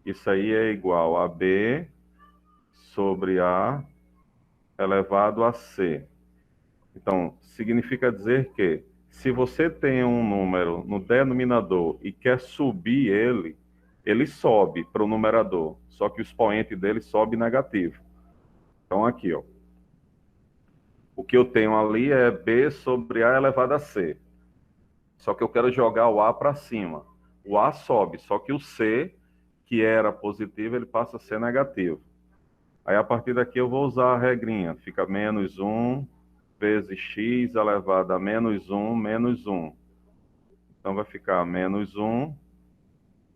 isso aí é igual a B sobre A elevado a C. Então, significa dizer que se você tem um número no denominador e quer subir ele, ele sobe para o numerador, só que o expoente dele sobe negativo. Então, aqui, ó, o que eu tenho ali é B sobre A elevado a C. Só que eu quero jogar o A para cima. O A sobe, só que o C, que era positivo, ele passa a ser negativo. Aí, a partir daqui, eu vou usar a regrinha. Fica menos 1 vezes x elevado a menos 1 menos 1. Então, vai ficar menos 1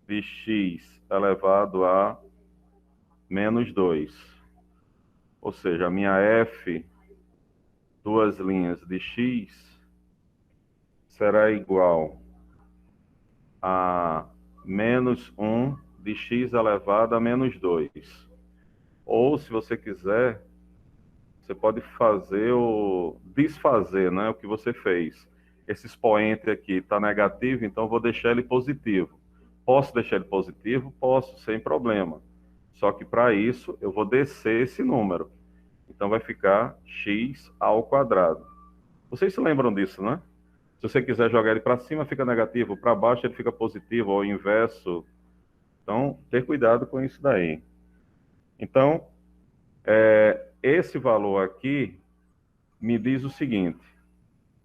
de x elevado a menos 2. Ou seja, a minha f, duas linhas de x, será igual a menos 1 de x elevado a menos 2. Ou, se você quiser, você pode fazer o desfazer, né, o que você fez. Esse expoente aqui está negativo, então eu vou deixar ele positivo. Posso deixar ele positivo? Posso, sem problema. Só que para isso eu vou descer esse número. Então vai ficar x ao quadrado. Vocês se lembram disso, né? Se você quiser jogar ele para cima, fica negativo, para baixo ele fica positivo, ou o inverso. Então, ter cuidado com isso daí. Então, esse valor aqui me diz o seguinte: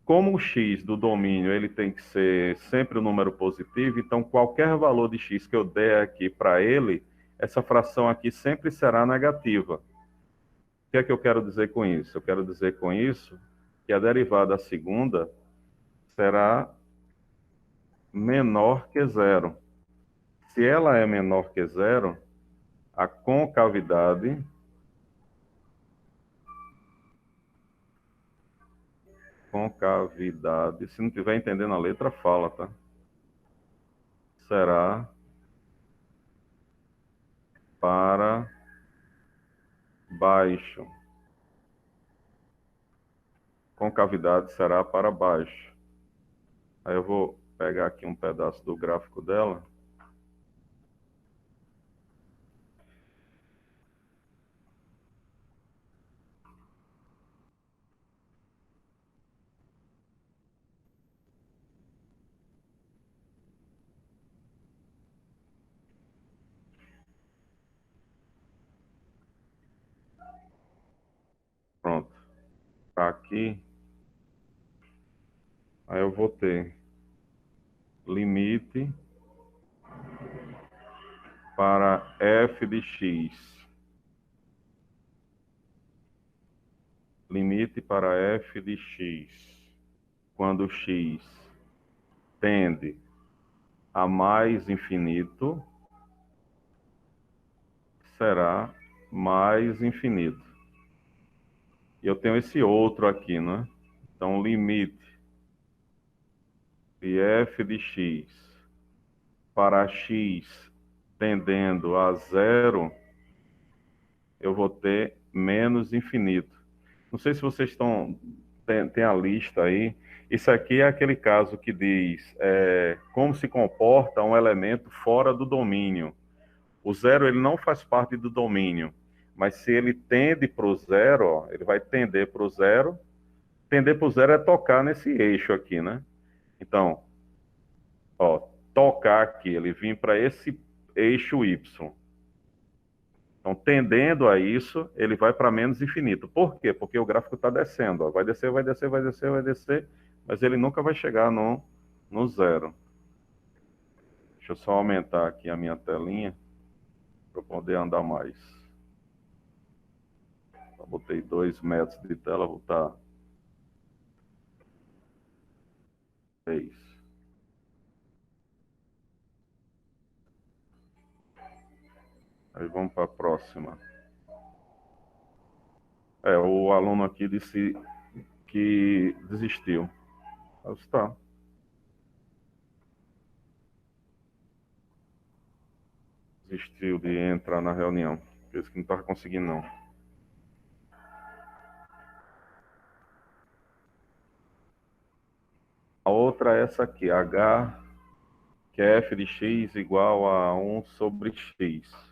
como o x do domínio ele tem que ser sempre um número positivo, então qualquer valor de x que eu der aqui para ele, essa fração aqui sempre será negativa. O que é que eu quero dizer com isso? Eu quero dizer com isso que a derivada segunda será menor que zero. Se ela é menor que zero, a concavidade se não estiver entendendo a letra, fala, tá? Será para baixo. Concavidade será para baixo. Aí eu vou pegar aqui um pedaço do gráfico dela. aqui, aí eu vou ter limite para f de x. Limite para f de x. Quando x tende a mais infinito, será mais infinito. E eu tenho esse outro aqui, né? Então, limite de f de x para x tendendo a zero, eu vou ter menos infinito. Não sei se vocês tem a lista aí. Isso aqui é aquele caso que diz como se comporta um elemento fora do domínio. O zero ele não faz parte do domínio, mas se ele tende para o zero, ó, ele vai tender para o zero. Tender para o zero é tocar nesse eixo aqui, né? Então, ó, tocar aqui, ele vir para esse eixo y. Então, tendendo a isso, ele vai para menos infinito. Por quê? Porque o gráfico está descendo. Ó. Vai descer, vai descer, vai descer, vai descer, mas ele nunca vai chegar no zero. Deixa eu só aumentar aqui a minha telinha para eu poder andar mais. Eu botei 2 metros de tela, vou botar 3. Aí vamos para a próxima. O aluno aqui disse que desistiu. Tá. Desistiu de entrar na reunião. Disse que não estava conseguindo, não. A outra é essa aqui, H, que é f de x igual a 1 sobre x.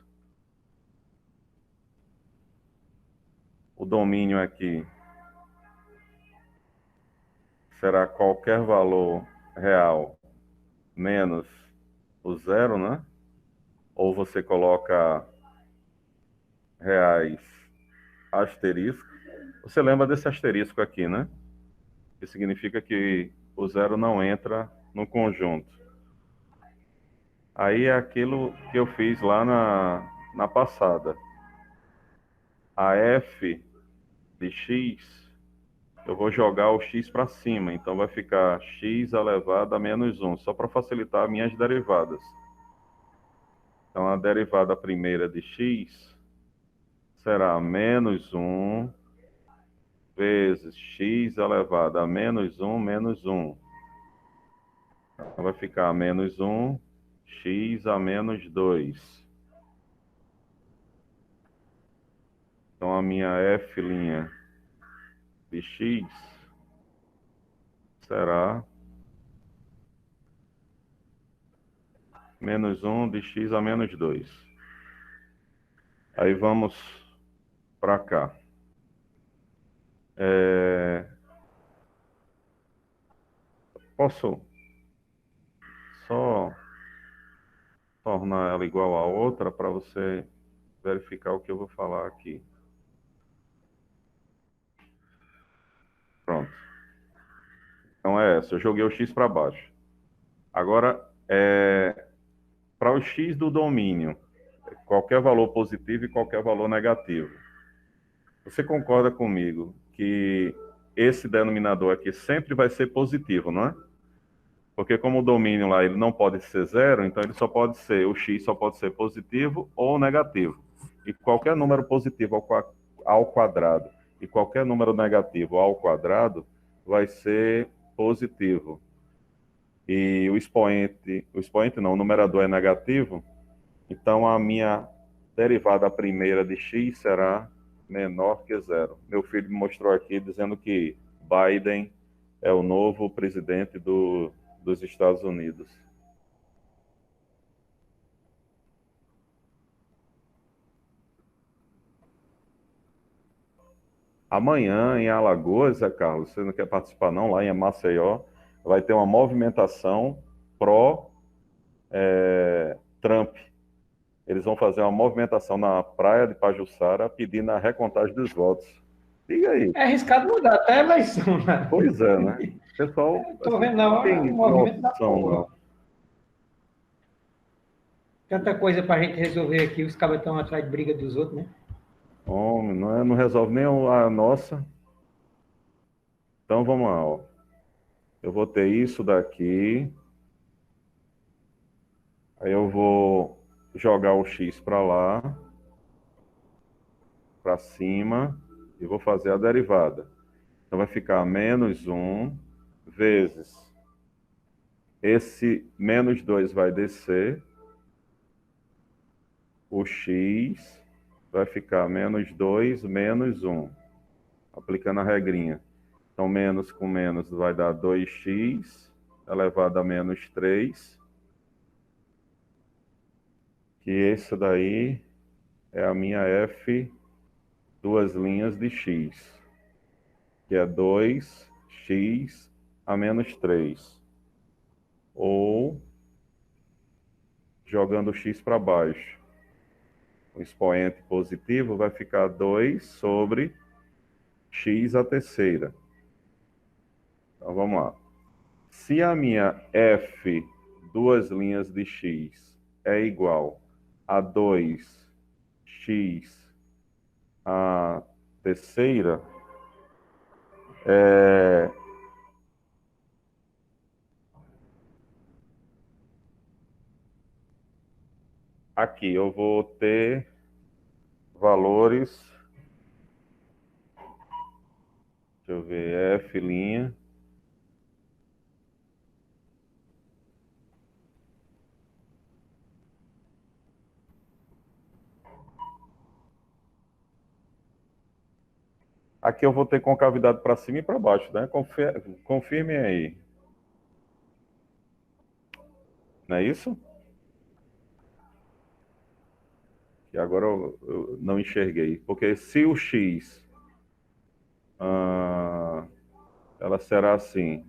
O domínio aqui será qualquer valor real menos o zero, né? Ou você coloca reais asterisco. Você lembra desse asterisco aqui, né? Que significa que o zero não entra no conjunto. Aí é aquilo que eu fiz lá na passada. A f de x, eu vou jogar o x para cima. Então vai ficar x elevado a menos 1, só para facilitar minhas derivadas. Então a derivada primeira de x será menos 1 vezes x elevado a menos 1 menos 1. Então vai ficar menos 1, x a menos 2. Então a minha f' de x será menos 1 de x a menos 2. Aí vamos para cá. Posso só tornar ela igual a outra para você verificar o que eu vou falar aqui. Pronto. Então é essa. Eu joguei o x para baixo. Agora, para o x do domínio, qualquer valor positivo e qualquer valor negativo. Você concorda comigo que esse denominador aqui sempre vai ser positivo, não é? Porque como o domínio lá ele não pode ser zero, então ele só pode ser, o x só pode ser positivo ou negativo. E qualquer número positivo ao quadrado e qualquer número negativo ao quadrado vai ser positivo. E o expoente não, o numerador é negativo, então a minha derivada primeira de x será menor que zero. Meu filho me mostrou aqui dizendo que Biden é o novo presidente dos Estados Unidos. Amanhã, em Alagoas, Zé Carlos, você não quer participar não? Lá em Maceió, vai ter uma movimentação pró-Trump. Eles vão fazer uma movimentação na praia de Pajuçara pedindo a recontagem dos votos. Diga aí. É arriscado mudar até a eleição, né? Pois é, né? O pessoal Tô assim, vendo na não hora o tem movimento da noção, porra. não. Tanta coisa pra gente resolver aqui, os cabas estão atrás de briga dos outros, né? Homem, não resolve nem a nossa. Então vamos lá, ó. Eu vou ter isso daqui. Aí eu vou jogar o x para lá, para cima, e vou fazer a derivada. Então vai ficar menos 1 vezes. Esse menos 2 vai descer. O x vai ficar menos 2 menos 1. Aplicando a regrinha. Então, menos com menos vai dar 2x elevado a menos 3. Que esse daí é a minha f, duas linhas de x. Que é 2x a menos 3. Ou jogando o x para baixo. O expoente positivo vai ficar 2 sobre x à terceira. Então vamos lá. Se a minha f, duas linhas de x, é igual a 2x à terceira, aqui eu vou ter valores, deixa eu ver, f', aqui eu vou ter concavidade para cima e para baixo, né? Confirmem aí. Não é isso? E agora eu não enxerguei. Porque se o x, ela será assim,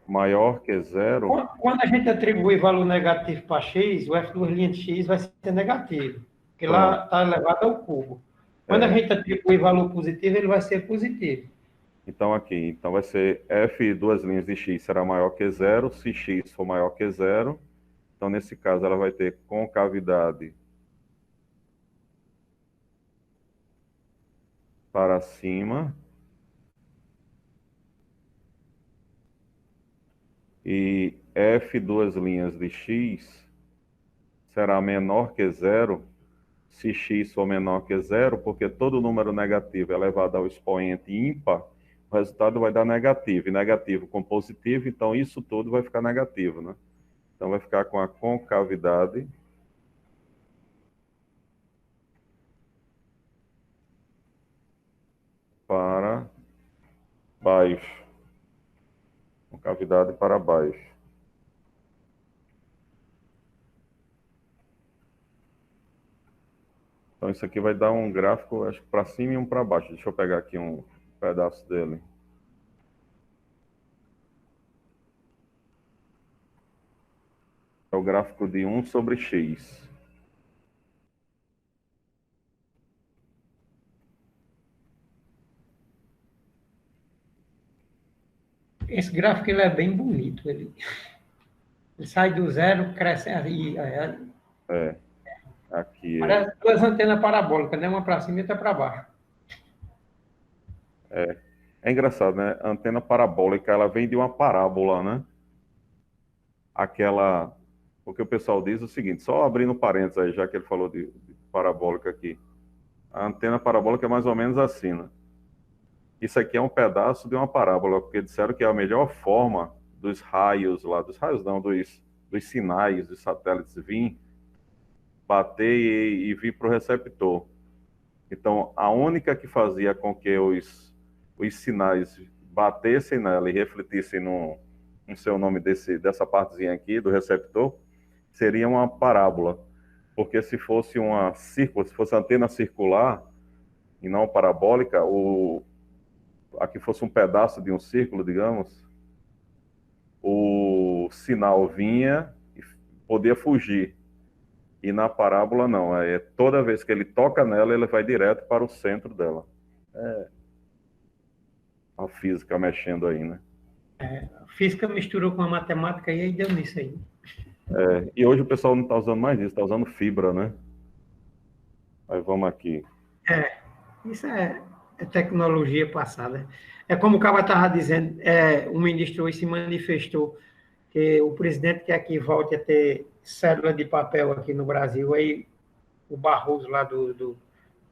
maior que zero. Quando a gente atribui valor negativo para x, o f duas linhas de x vai ser negativo, porque Pronto. lá está elevado ao cubo. Quando a É. gente atribui valor positivo, ele vai ser positivo. Então aqui, então vai ser f duas linhas de x será maior que zero, se x for maior que zero. Então nesse caso ela vai ter concavidade para cima. E f duas linhas de x será menor que zero, se x for menor que zero, porque todo número negativo elevado ao expoente ímpar, o resultado vai dar negativo, e negativo com positivo, então isso tudo vai ficar negativo, né? Então vai ficar com a concavidade para baixo. Concavidade para baixo. Então isso aqui vai dar um gráfico, acho que para cima e um para baixo. Deixa eu pegar aqui um pedaço dele. É o gráfico de 1 sobre x. Esse gráfico ele é bem bonito. Ele sai do zero, cresce aí. Aqui Parece duas antenas parabólicas, né? Uma para cima e outra para baixo. é engraçado, né? A antena parabólica, ela vem de uma parábola, né? Aquela... Porque o pessoal diz o seguinte, só abrindo parênteses aí, já que ele falou de parabólica aqui. A antena parabólica é mais ou menos assim, né? Isso aqui é um pedaço de uma parábola, porque disseram que é a melhor forma dos raios lá, dos raios não, dos sinais dos satélites vir, bater e vir para o receptor. Então, a única que fazia com que os sinais batessem nela e refletissem no seu nome dessa partezinha aqui, do receptor, seria uma parábola. Porque se fosse se fosse antena circular e não parabólica, aqui fosse um pedaço de um círculo, digamos, o sinal vinha e podia fugir. E na parábola não, toda vez que ele toca nela, ele vai direto para o centro dela. É a física mexendo aí, né? A física misturou com a matemática e aí deu nisso aí. E hoje o pessoal não está usando mais isso, está usando fibra, né? Aí vamos aqui. Isso é tecnologia passada. É como o Caba estava dizendo, o ministro hoje se manifestou que o presidente quer que volte a ter cédula de papel aqui no Brasil. Aí o Barroso lá do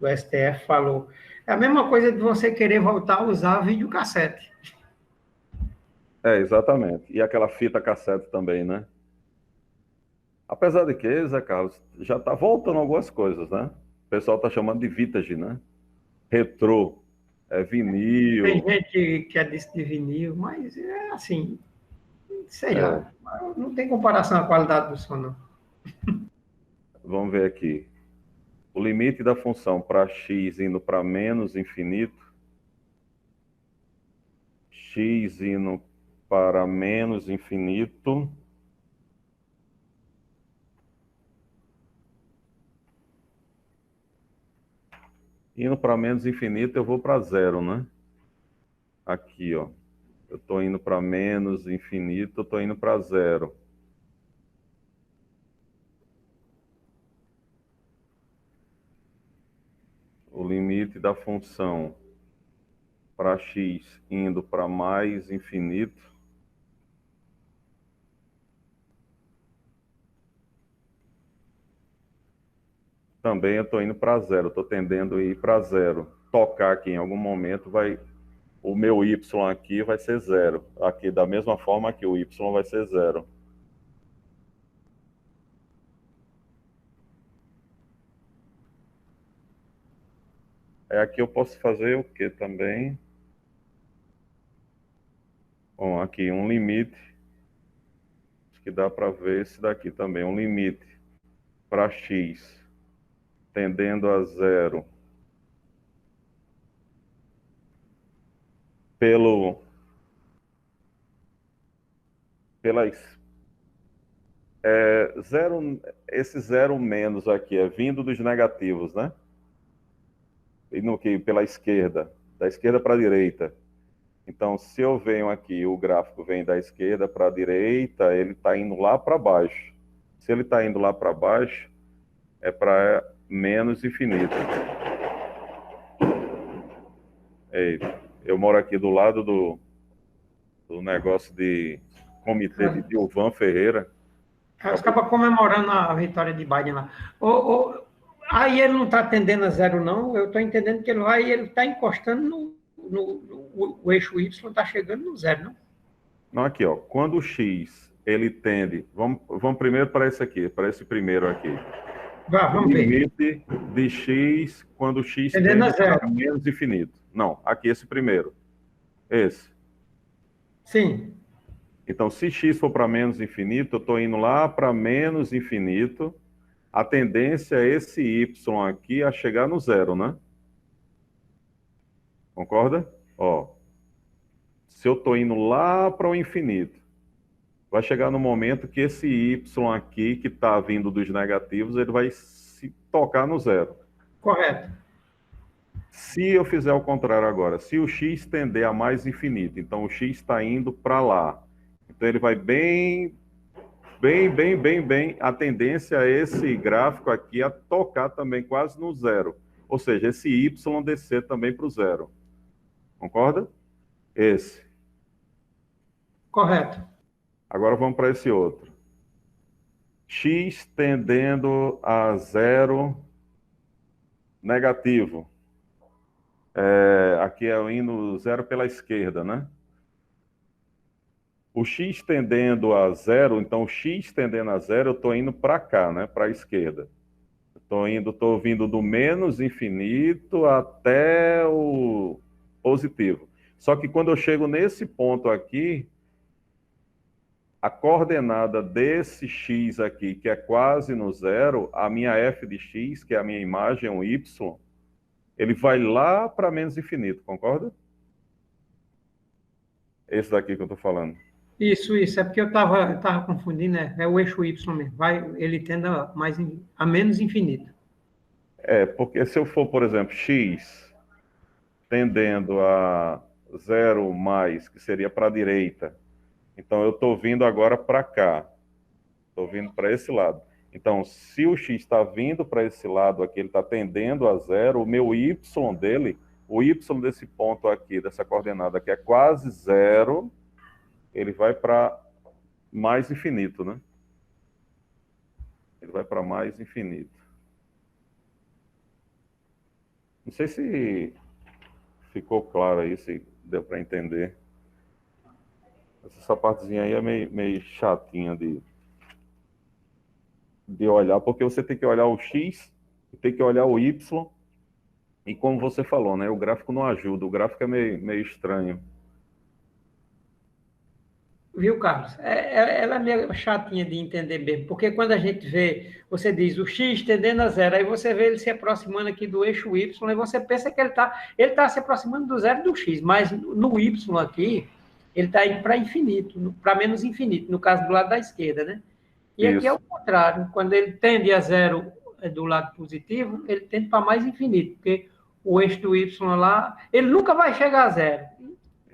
STF falou. É a mesma coisa de você querer voltar a usar videocassete. Exatamente. E aquela fita cassete também, né? Apesar de que, Zé Carlos, já está voltando algumas coisas, né? O pessoal está chamando de vintage, né? Retrô, Tem vinil. gente que é disso de vinil, mas é assim, sei É, lá, não tem comparação à qualidade do som, não. vamos ver aqui. O limite da função para x indo para menos infinito, x indo para menos infinito, indo para menos infinito, eu vou para zero, né? Aqui, ó. Eu estou indo para menos infinito, eu estou indo para zero. O limite da função para x indo para mais infinito, também eu estou indo para zero, estou tendendo a ir para zero. Tocar aqui em algum momento, o meu y aqui vai ser zero. Aqui, da mesma forma que o y vai ser zero. Aqui eu posso fazer o que também? Bom, aqui um limite. Acho que dá para ver esse daqui também. Um limite para x tendendo a zero pelo pelas zero, esse zero menos aqui é vindo dos negativos, né? E no que pela esquerda, da esquerda para a direita. Então, se eu venho aqui, o gráfico vem da esquerda para a direita, ele está indo lá para baixo. Se ele está indo lá para baixo, é para menos infinito. Eu moro aqui do lado do negócio de comitê de Dilvan Ferreira. Os cabas comemorando a vitória de Biden lá. Aí ele não está atendendo a zero, não. Eu estou entendendo que ele está encostando o eixo Y, está chegando no zero, não? Não, aqui, ó. Quando o x ele tende. Vamos primeiro para esse aqui, para esse primeiro aqui. Vamos ver. Limite de x quando x Tendendo a tende zero. para menos infinito. Não, aqui esse primeiro. Esse. Sim. Então, se x for para menos infinito, eu estou indo lá para menos infinito. A tendência é esse y aqui a chegar no zero, né? Concorda? Ó, se eu estou indo lá para o infinito, vai chegar no momento que esse y aqui, que está vindo dos negativos, ele vai se tocar no zero. Correto. Se eu fizer o contrário agora, se o x tender a mais infinito, então o x está indo para lá. Então ele vai bem. A tendência é esse gráfico aqui a tocar também quase no zero. Ou seja, esse y descer também para o zero. Concorda? Esse. Correto. Agora vamos para esse outro. X tendendo a zero negativo. Aqui é indo zero pela esquerda, né? O x tendendo a zero, então o x tendendo a zero, eu estou indo para cá, né? Para a esquerda. Estou vindo do menos infinito até o positivo. Só que quando eu chego nesse ponto aqui, a coordenada desse x aqui, que é quase no zero, a minha f de x, que é a minha imagem, um y, ele vai lá para menos infinito, concorda? Esse daqui que eu estou falando. Isso, é porque eu tava confundindo, né? É o eixo Y mesmo. Ele tende a menos infinito. Porque se eu for, por exemplo, x tendendo a zero mais, que seria para a direita, então eu estou vindo agora para cá, estou vindo para esse lado. Então, se o x está vindo para esse lado aqui, ele está tendendo a zero, o meu y dele, o y desse ponto aqui, dessa coordenada aqui, é quase zero, ele vai para mais infinito, né? Ele vai para mais infinito. Não sei se ficou claro aí, se deu para entender. Essa partezinha aí é meio chatinha de olhar, porque você tem que olhar o x, tem que olhar o y, e como você falou, né? O gráfico não ajuda, o gráfico é meio estranho. Viu, Carlos? Ela é meio chatinha de entender mesmo, porque quando a gente vê, você diz o x tendendo a zero, aí você vê ele se aproximando aqui do eixo y, e você pensa que ele tá se aproximando do zero do x, mas no y aqui, ele está indo para infinito, para menos infinito, no caso do lado da esquerda, né? E aqui é o Isso, contrário, quando ele tende a zero do lado positivo, ele tende para mais infinito, porque o eixo do y lá, ele nunca vai chegar a zero.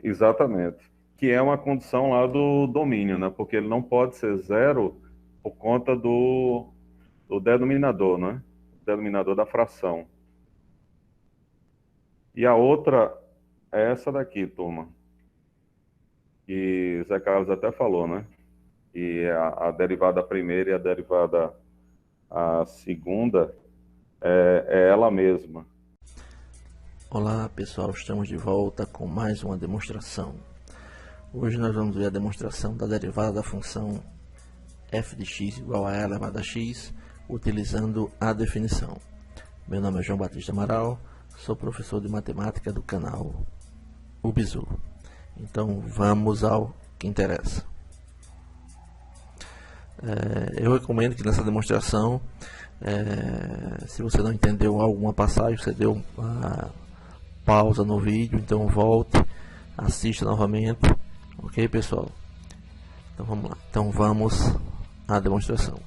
exatamente. Que é uma condição lá do domínio, né? Porque ele não pode ser zero por conta do denominador, né? Denominador da fração. E a outra é essa daqui, turma. Que Zé Carlos até falou, né? E a derivada primeira e a derivada a segunda é ela mesma. Olá pessoal, estamos de volta com mais uma demonstração. Hoje nós vamos ver a demonstração da derivada da função f de x igual a e elevado a x, utilizando a definição. Meu nome é João Batista Amaral, sou professor de matemática do canal Ubizu. Então vamos ao que interessa. Eu recomendo que nessa demonstração, se você não entendeu alguma passagem, você deu uma pausa no vídeo, então volte, assista novamente. Ok, pessoal? Então vamos lá. Então vamos à demonstração.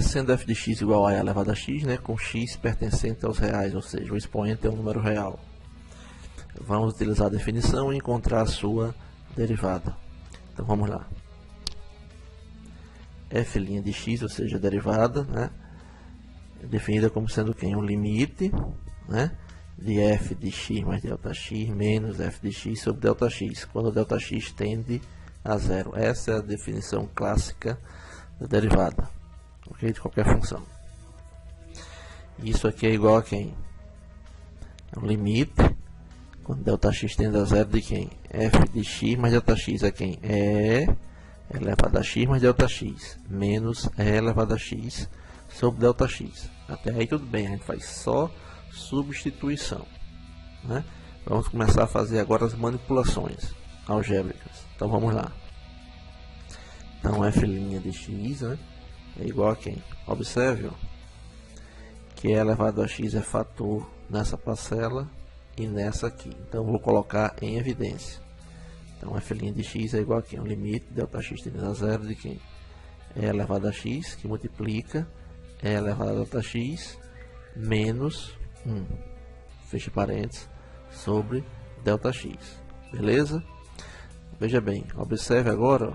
Sendo f de x igual a e elevado a x, né, com x pertencente aos reais, ou seja, o expoente é um número real. Vamos utilizar a definição e encontrar a sua derivada. Então vamos lá. F' de x, ou seja, a derivada, né, é definida como sendo quem? Um limite, né, de f de x mais Δx menos f de x sobre Δx, quando Δx tende a zero. Essa é a definição clássica da derivada, ok? De qualquer função. Isso aqui é igual a quem? É um limite, quando Δx tende a zero, de quem? F de x mais Δx é quem? E elevado a x mais Δx, menos E elevado a x sobre Δx. Até aí tudo bem, a gente faz só substituição, né? Vamos começar a fazer agora as manipulações algébricas. Então vamos lá. Então f' de x, né, é igual a quem? Observe, ó, que E elevado a x é fator nessa parcela e nessa aqui. Então vou colocar em evidência. Então f' de x é igual a quem? O limite de Δx tendendo a zero de quem? E elevado a x, que multiplica E elevado a Δx menos 1, fecha parênteses, sobre ΔX. Beleza? Veja bem, observe agora, ó,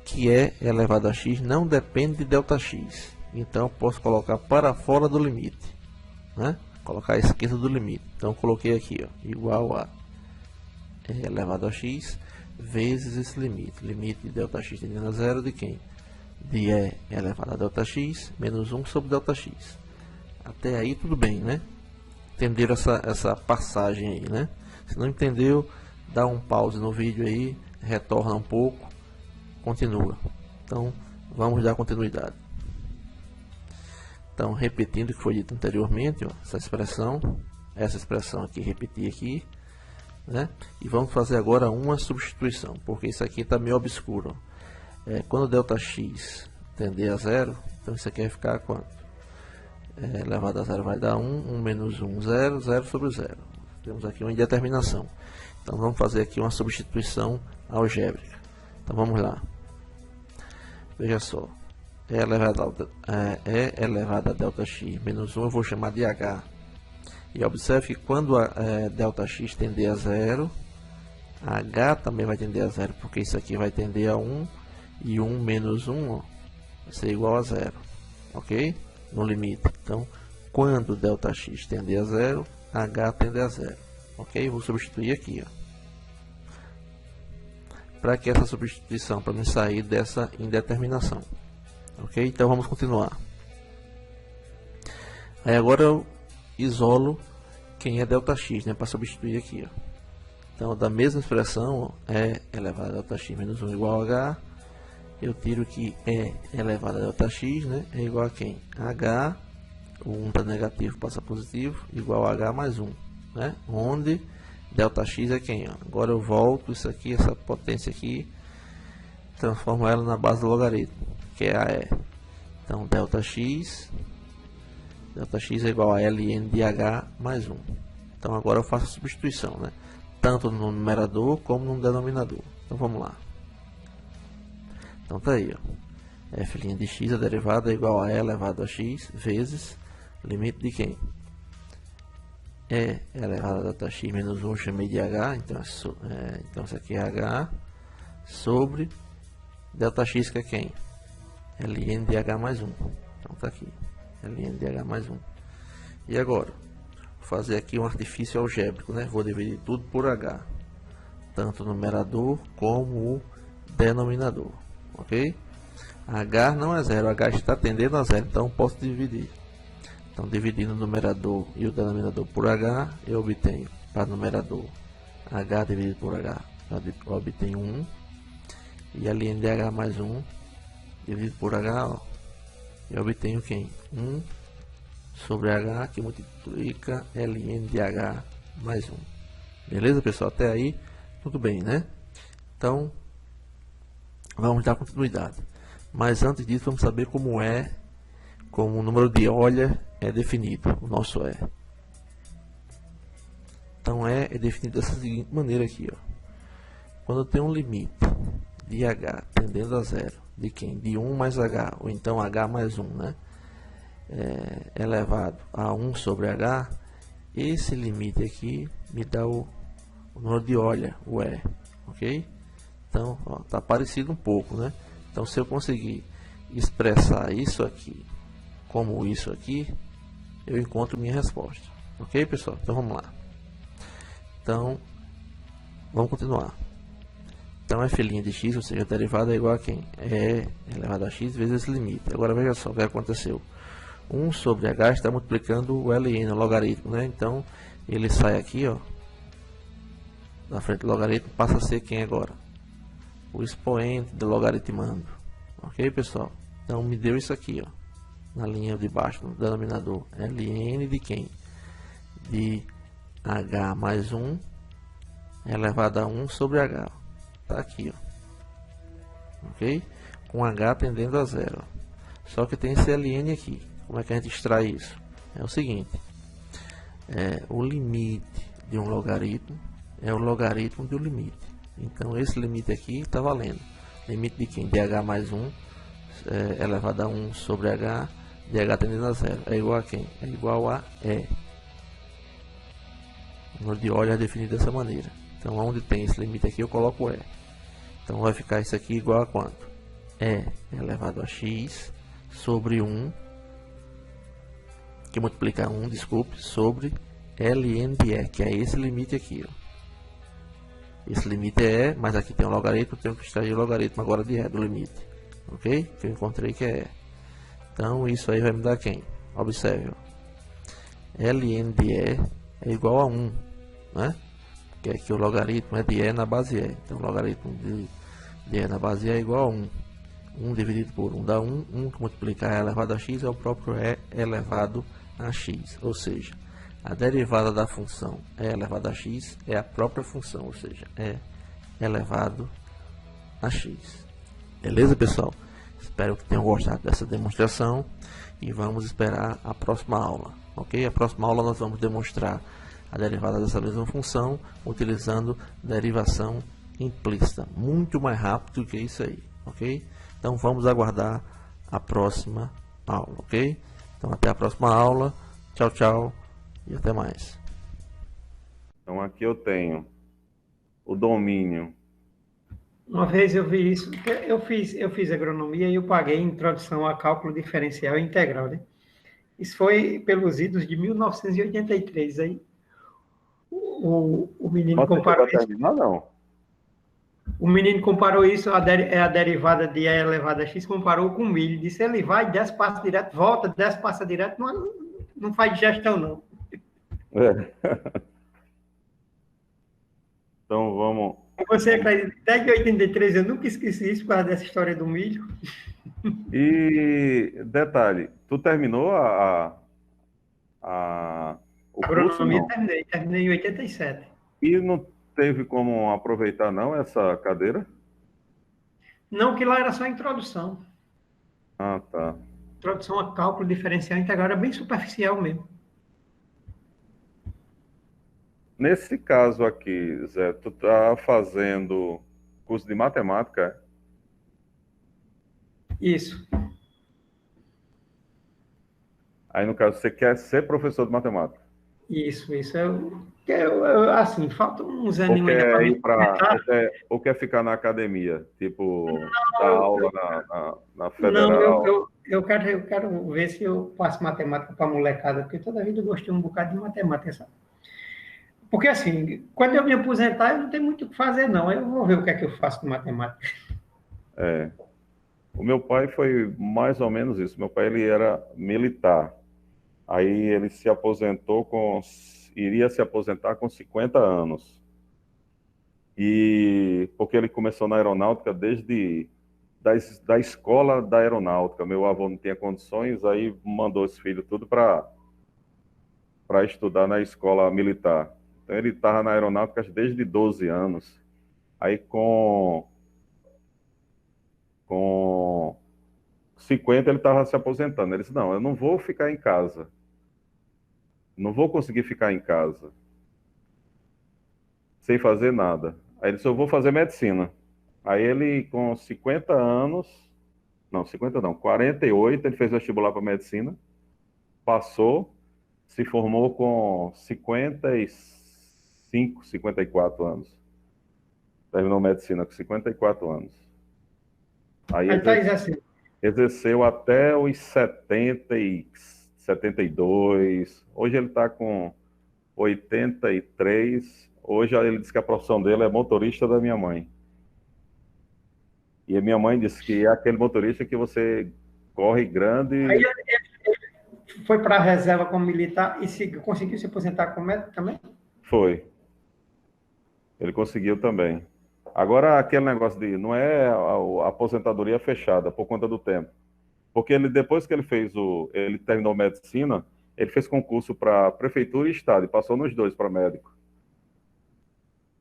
que E elevado a x não depende de ΔX. Então posso colocar para fora do limite, né? Colocar a esquerda do limite. Então coloquei aqui, ó, igual a E elevado a x vezes esse limite. Limite de ΔX tendendo a zero de quem? De E elevado a ΔX menos 1 sobre ΔX. Até aí tudo bem, né? Entenderam essa passagem aí, né? Se não entendeu, dá um pause no vídeo aí, retorna um pouco, continua. Então vamos dar continuidade. Então, repetindo o que foi dito anteriormente, ó, essa expressão aqui, repetir aqui, né? E vamos fazer agora uma substituição, porque isso aqui está meio obscuro. Quando ΔX tender a zero, então isso aqui vai ficar quanto? Elevado a zero vai dar 1, 1 menos 1, 0, 0 sobre 0. Temos aqui uma indeterminação. Então vamos fazer aqui uma substituição algébrica. Então vamos lá. Veja só. E elevado a ΔX menos 1 eu vou chamar de H. E observe que quando ΔX tender a 0, H também vai tender a 0, porque isso aqui vai tender a 1 e 1 menos 1 ó, vai ser igual a 0, ok? No limite. Então, quando ΔX tender a 0, H tende a 0, ok? Vou substituir aqui, ó. Para que essa substituição, para não sair dessa indeterminação, ok? Então vamos continuar. Aí agora eu isolo quem é ΔX, né? Para substituir aqui, ó. Então, da mesma expressão, E elevado a ΔX menos 1 igual a H, eu tiro que E elevado a ΔX, né, é igual a quem? H, o 1 está negativo, passa positivo, igual a H mais 1, né, onde ΔX é quem? Ó? Agora eu volto isso aqui, essa potência aqui, transformo ela na base do logaritmo, que é a E. Então, ΔX é igual a ln de H mais 1. Então, agora eu faço a substituição, né? Tanto no numerador como no denominador. Então vamos lá. Então tá aí, ó. F' de x, a derivada é igual a E elevado a x vezes limite de quem? E elevado a ΔX menos 1 eu chamei de H, então isso aqui é H sobre ΔX, que é quem? Ln de H mais 1. Então tá aqui, ln de H mais 1. E agora? Fazer aqui um artifício algébrico, né? Vou dividir tudo por H, tanto o numerador como o denominador, ok? H não é 0, H está tendendo a 0, então posso dividir. Então, dividindo o numerador e o denominador por H, eu obtenho para o numerador H dividido por H, eu obtenho 1, e a ln de H mais 1 dividido por H, ó, eu obtenho quem? 1 sobre H, que multiplica ln de H mais 1. Beleza, pessoal? Até aí, tudo bem, né? Então, vamos dar continuidade. Mas antes disso, vamos saber como o número de Euler é definido, o nosso E. Então, é definido dessa seguinte maneira aqui, ó. Quando eu tenho um limite de H tendendo a 0, de quem? De 1 mais H, ou então H mais 1, né? Elevado a 1 sobre H, esse limite aqui me dá o número de Euler, o E, ok? Então, está parecido um pouco, né? Então, se eu conseguir expressar isso aqui como isso aqui, eu encontro minha resposta, ok, pessoal? Então, vamos lá. Então, vamos continuar. Então, f' de x, ou seja, a derivada é igual a quem? E elevado a x vezes esse limite. Agora, veja só o que aconteceu. 1 sobre H está multiplicando o ln, o logaritmo, né? Então, ele sai aqui, ó, na frente do logaritmo, passa a ser quem agora? O expoente do logaritmando. Ok, pessoal? Então, me deu isso aqui, ó, na linha de baixo, no denominador. ln de quem? De H mais 1 elevado a 1 sobre H. Está aqui, ó. Ok? Com H tendendo a 0. Só que tem esse ln aqui. Como é que a gente extrai isso? É o seguinte, o limite de um logaritmo é o logaritmo do limite. Então, esse limite aqui está valendo. Limite de quem? De H mais 1 elevado a 1 sobre H, de H tendendo a 0. É igual a quem? É igual a E. O número de Euler é definido dessa maneira. Então, onde tem esse limite aqui, eu coloco E. Então, vai ficar isso aqui igual a quanto? E elevado a x sobre 1, que multiplica 1, desculpe, sobre ln de E, que é esse limite aqui, ó. Esse limite é E, mas aqui tem um logaritmo, eu tenho que extrair o logaritmo agora de E, do limite. Ok? Que eu encontrei que é E. Então, isso aí vai me dar quem? Observe, ó. ln de E é igual a 1, né? Que aqui o logaritmo é de E na base E. Então, o logaritmo de E na base E é igual a 1. 1 dividido por 1 dá 1. 1 que multiplicar E elevado a x é o próprio E elevado a x. Ou seja, a derivada da função E elevado a x é a própria função, ou seja, E elevado a x. Beleza, pessoal? Espero que tenham gostado dessa demonstração e vamos esperar a próxima aula, ok? A próxima aula nós vamos demonstrar a derivada dessa mesma função utilizando derivação implícita. Muito mais rápido que isso aí, ok? Então vamos aguardar a próxima aula, ok? Então até a próxima aula. Tchau, tchau e até mais. Então aqui eu tenho o domínio. Uma vez eu vi isso, porque eu fiz agronomia e eu paguei introdução a cálculo diferencial e integral, né? Isso foi pelos idos de 1983. Aí o menino Mas você chegou comparou a isso. terminar, não? O menino comparou isso, a derivada de E elevado a x, comparou com milho. Disse, ele vai, desce, passa direto, volta, desce, passa direto, não faz digestão, não. É. Então vamos. Você acredita, desde 83 eu nunca esqueci isso, por causa dessa história do milho. E detalhe, tu terminou o curso, Agronomia não? terminei em 87. E não teve como aproveitar, não, essa cadeira? Não, que lá era só introdução. Ah, tá. Introdução a cálculo diferencial integral, era bem superficial mesmo. Nesse caso aqui, Zé, tu tá fazendo curso de matemática? Isso. Aí, no caso, você quer ser professor de matemática? Isso. Assim, faltam uns Ou aninhos ainda para quer me ir para, completar. ou quer ficar na academia, tipo, dar aula na Não, federal? eu quero ver se eu faço matemática para molecada, porque toda vida eu gostei um bocado de matemática, sabe? Porque assim, quando eu me aposentar, eu não tenho muito o que fazer, não. Eu vou ver o que é que eu faço com matemática. É. O meu pai foi mais ou menos isso. Meu pai, ele era militar. Aí ele se aposentou iria se aposentar com 50 anos. E porque ele começou na aeronáutica da escola da aeronáutica. Meu avô não tinha condições, aí mandou os filhos tudo para estudar na escola militar. Então ele estava na aeronáutica desde 12 anos. Aí com 50 ele estava se aposentando. Ele disse, não, eu não vou ficar em casa. Não vou conseguir ficar em casa sem fazer nada. Aí ele disse, eu vou fazer medicina. Aí ele, com 50 anos, não, 50 não, 48, ele fez vestibular para medicina, passou, se formou com 55, 54 anos. Terminou medicina com 54 anos. Aí Aí tá assim, exerceu até os 72. Hoje ele está com 83. Hoje ele disse que a profissão dele é motorista da minha mãe. E a minha mãe disse que é aquele motorista que você corre grande. aí ele foi para a reserva como militar e conseguiu se aposentar como médico também? Foi. Ele conseguiu também. Agora, aquele negócio de não é a aposentadoria fechada por conta do tempo. Porque ele, depois que ele terminou medicina, ele fez concurso para prefeitura e estado, e passou nos dois para médico.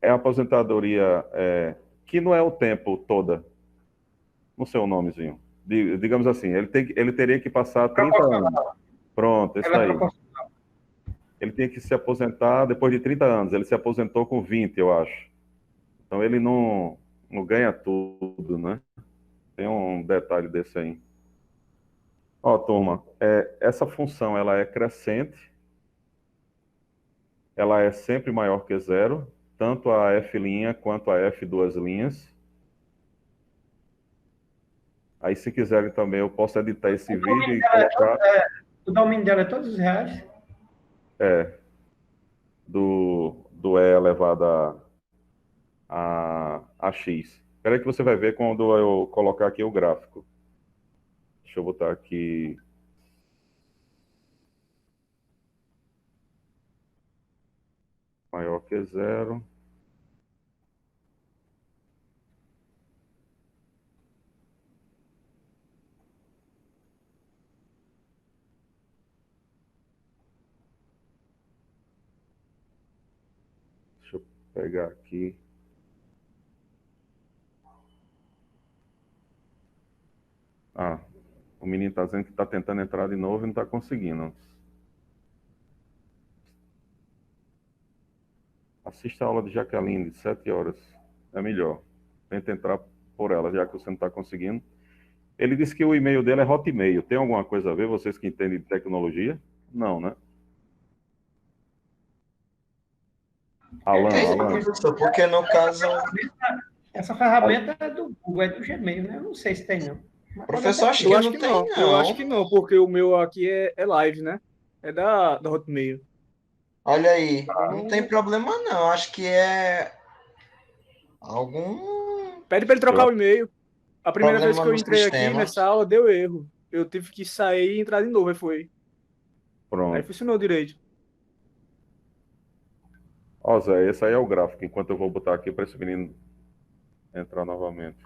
É a aposentadoria que não é o tempo toda, não sei o nomezinho. Digamos assim, ele teria que passar 30 anos. Pronto, isso Ela é aí. proporcional. Ele tinha que se aposentar depois de 30 anos. Ele se aposentou com 20, eu acho. Então ele não ganha tudo, né? Tem um detalhe desse aí. Ó, turma, essa função ela é crescente, ela é sempre maior que zero, tanto a f' quanto a f duas linhas. Aí, se quiserem também, eu posso editar esse vídeo e colocar O domínio dela é todos os reais. do E elevado a x. Espera aí que você vai ver quando eu colocar aqui o gráfico. Deixa eu botar aqui. Maior que zero. Deixa eu pegar aqui. Ah, o menino está dizendo que está tentando entrar de novo e não está conseguindo. Assista a aula de Jaqueline, de 7 horas. É melhor. Tenta entrar por ela, já que você não está conseguindo. Ele disse que o e-mail dele é Hotmail. Tem alguma coisa a ver, vocês que entendem de tecnologia? Não, né? Alan, É isso, Alan. professor, porque no caso, Essa ferramenta é do Google, é do Gmail, né? Eu não sei se tem, não. Mas pode professor, até acho ter. que Eu acho não que tem, não. Eu acho não. que não, porque o meu aqui é live, né? É da Hotmail. Olha aí, não tem Então, problema não. Acho que é algum Pede para ele trocar Eu, o e-mail. A primeira vez problema que eu no entrei aqui sistema. nessa aula, deu erro. Eu tive que sair e entrar de novo, aí foi. Aí pronto. funcionou direito. Ó, Zé, esse aí é o gráfico, enquanto eu vou botar aqui para esse menino entrar novamente.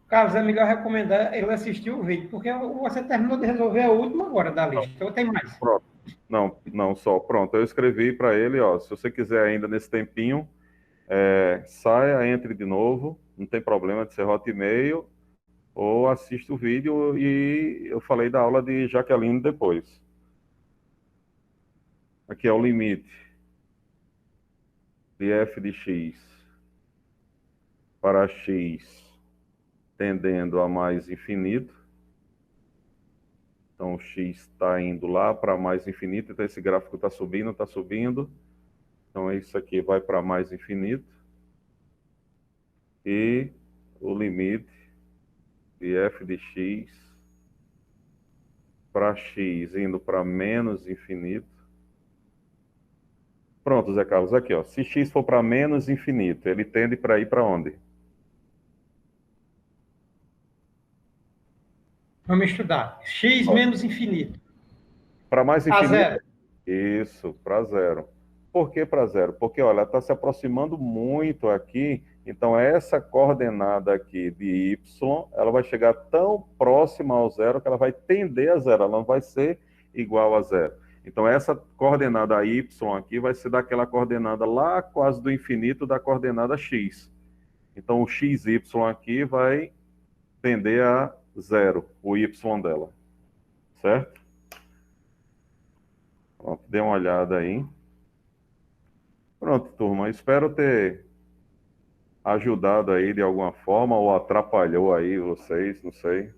Carlos, é melhor recomendar ele assistir o vídeo, porque você terminou de resolver a última agora da lista. Então tem mais. Pronto. Não, não, só. Pronto, eu escrevi para ele, ó, se você quiser ainda nesse tempinho, saia, entre de novo, não tem problema de ser Hotmail, ou assista o vídeo e eu falei da aula de Jaqueline depois. Aqui é o limite de f de x para x tendendo a mais infinito. Então, o x está indo lá para mais infinito, então esse gráfico está subindo, está subindo. Então, isso aqui vai para mais infinito. E o limite de f de x para x indo para menos infinito. Pronto, Zé Carlos, aqui, ó. Se x for para menos infinito, ele tende para ir para onde? Vamos estudar. X menos infinito. Para mais A infinito? zero. Isso, para zero. Por que para zero? Porque, olha, está se aproximando muito aqui, então essa coordenada aqui de y, ela vai chegar tão próxima ao zero que ela vai tender a zero, ela não vai ser igual a zero. Então essa coordenada y aqui vai ser daquela coordenada lá quase do infinito da coordenada x. Então o xy aqui vai tender a zero, o y dela, certo? Pronto, dê uma olhada aí. Pronto, turma. Espero ter ajudado aí de alguma forma ou atrapalhou aí vocês, não sei.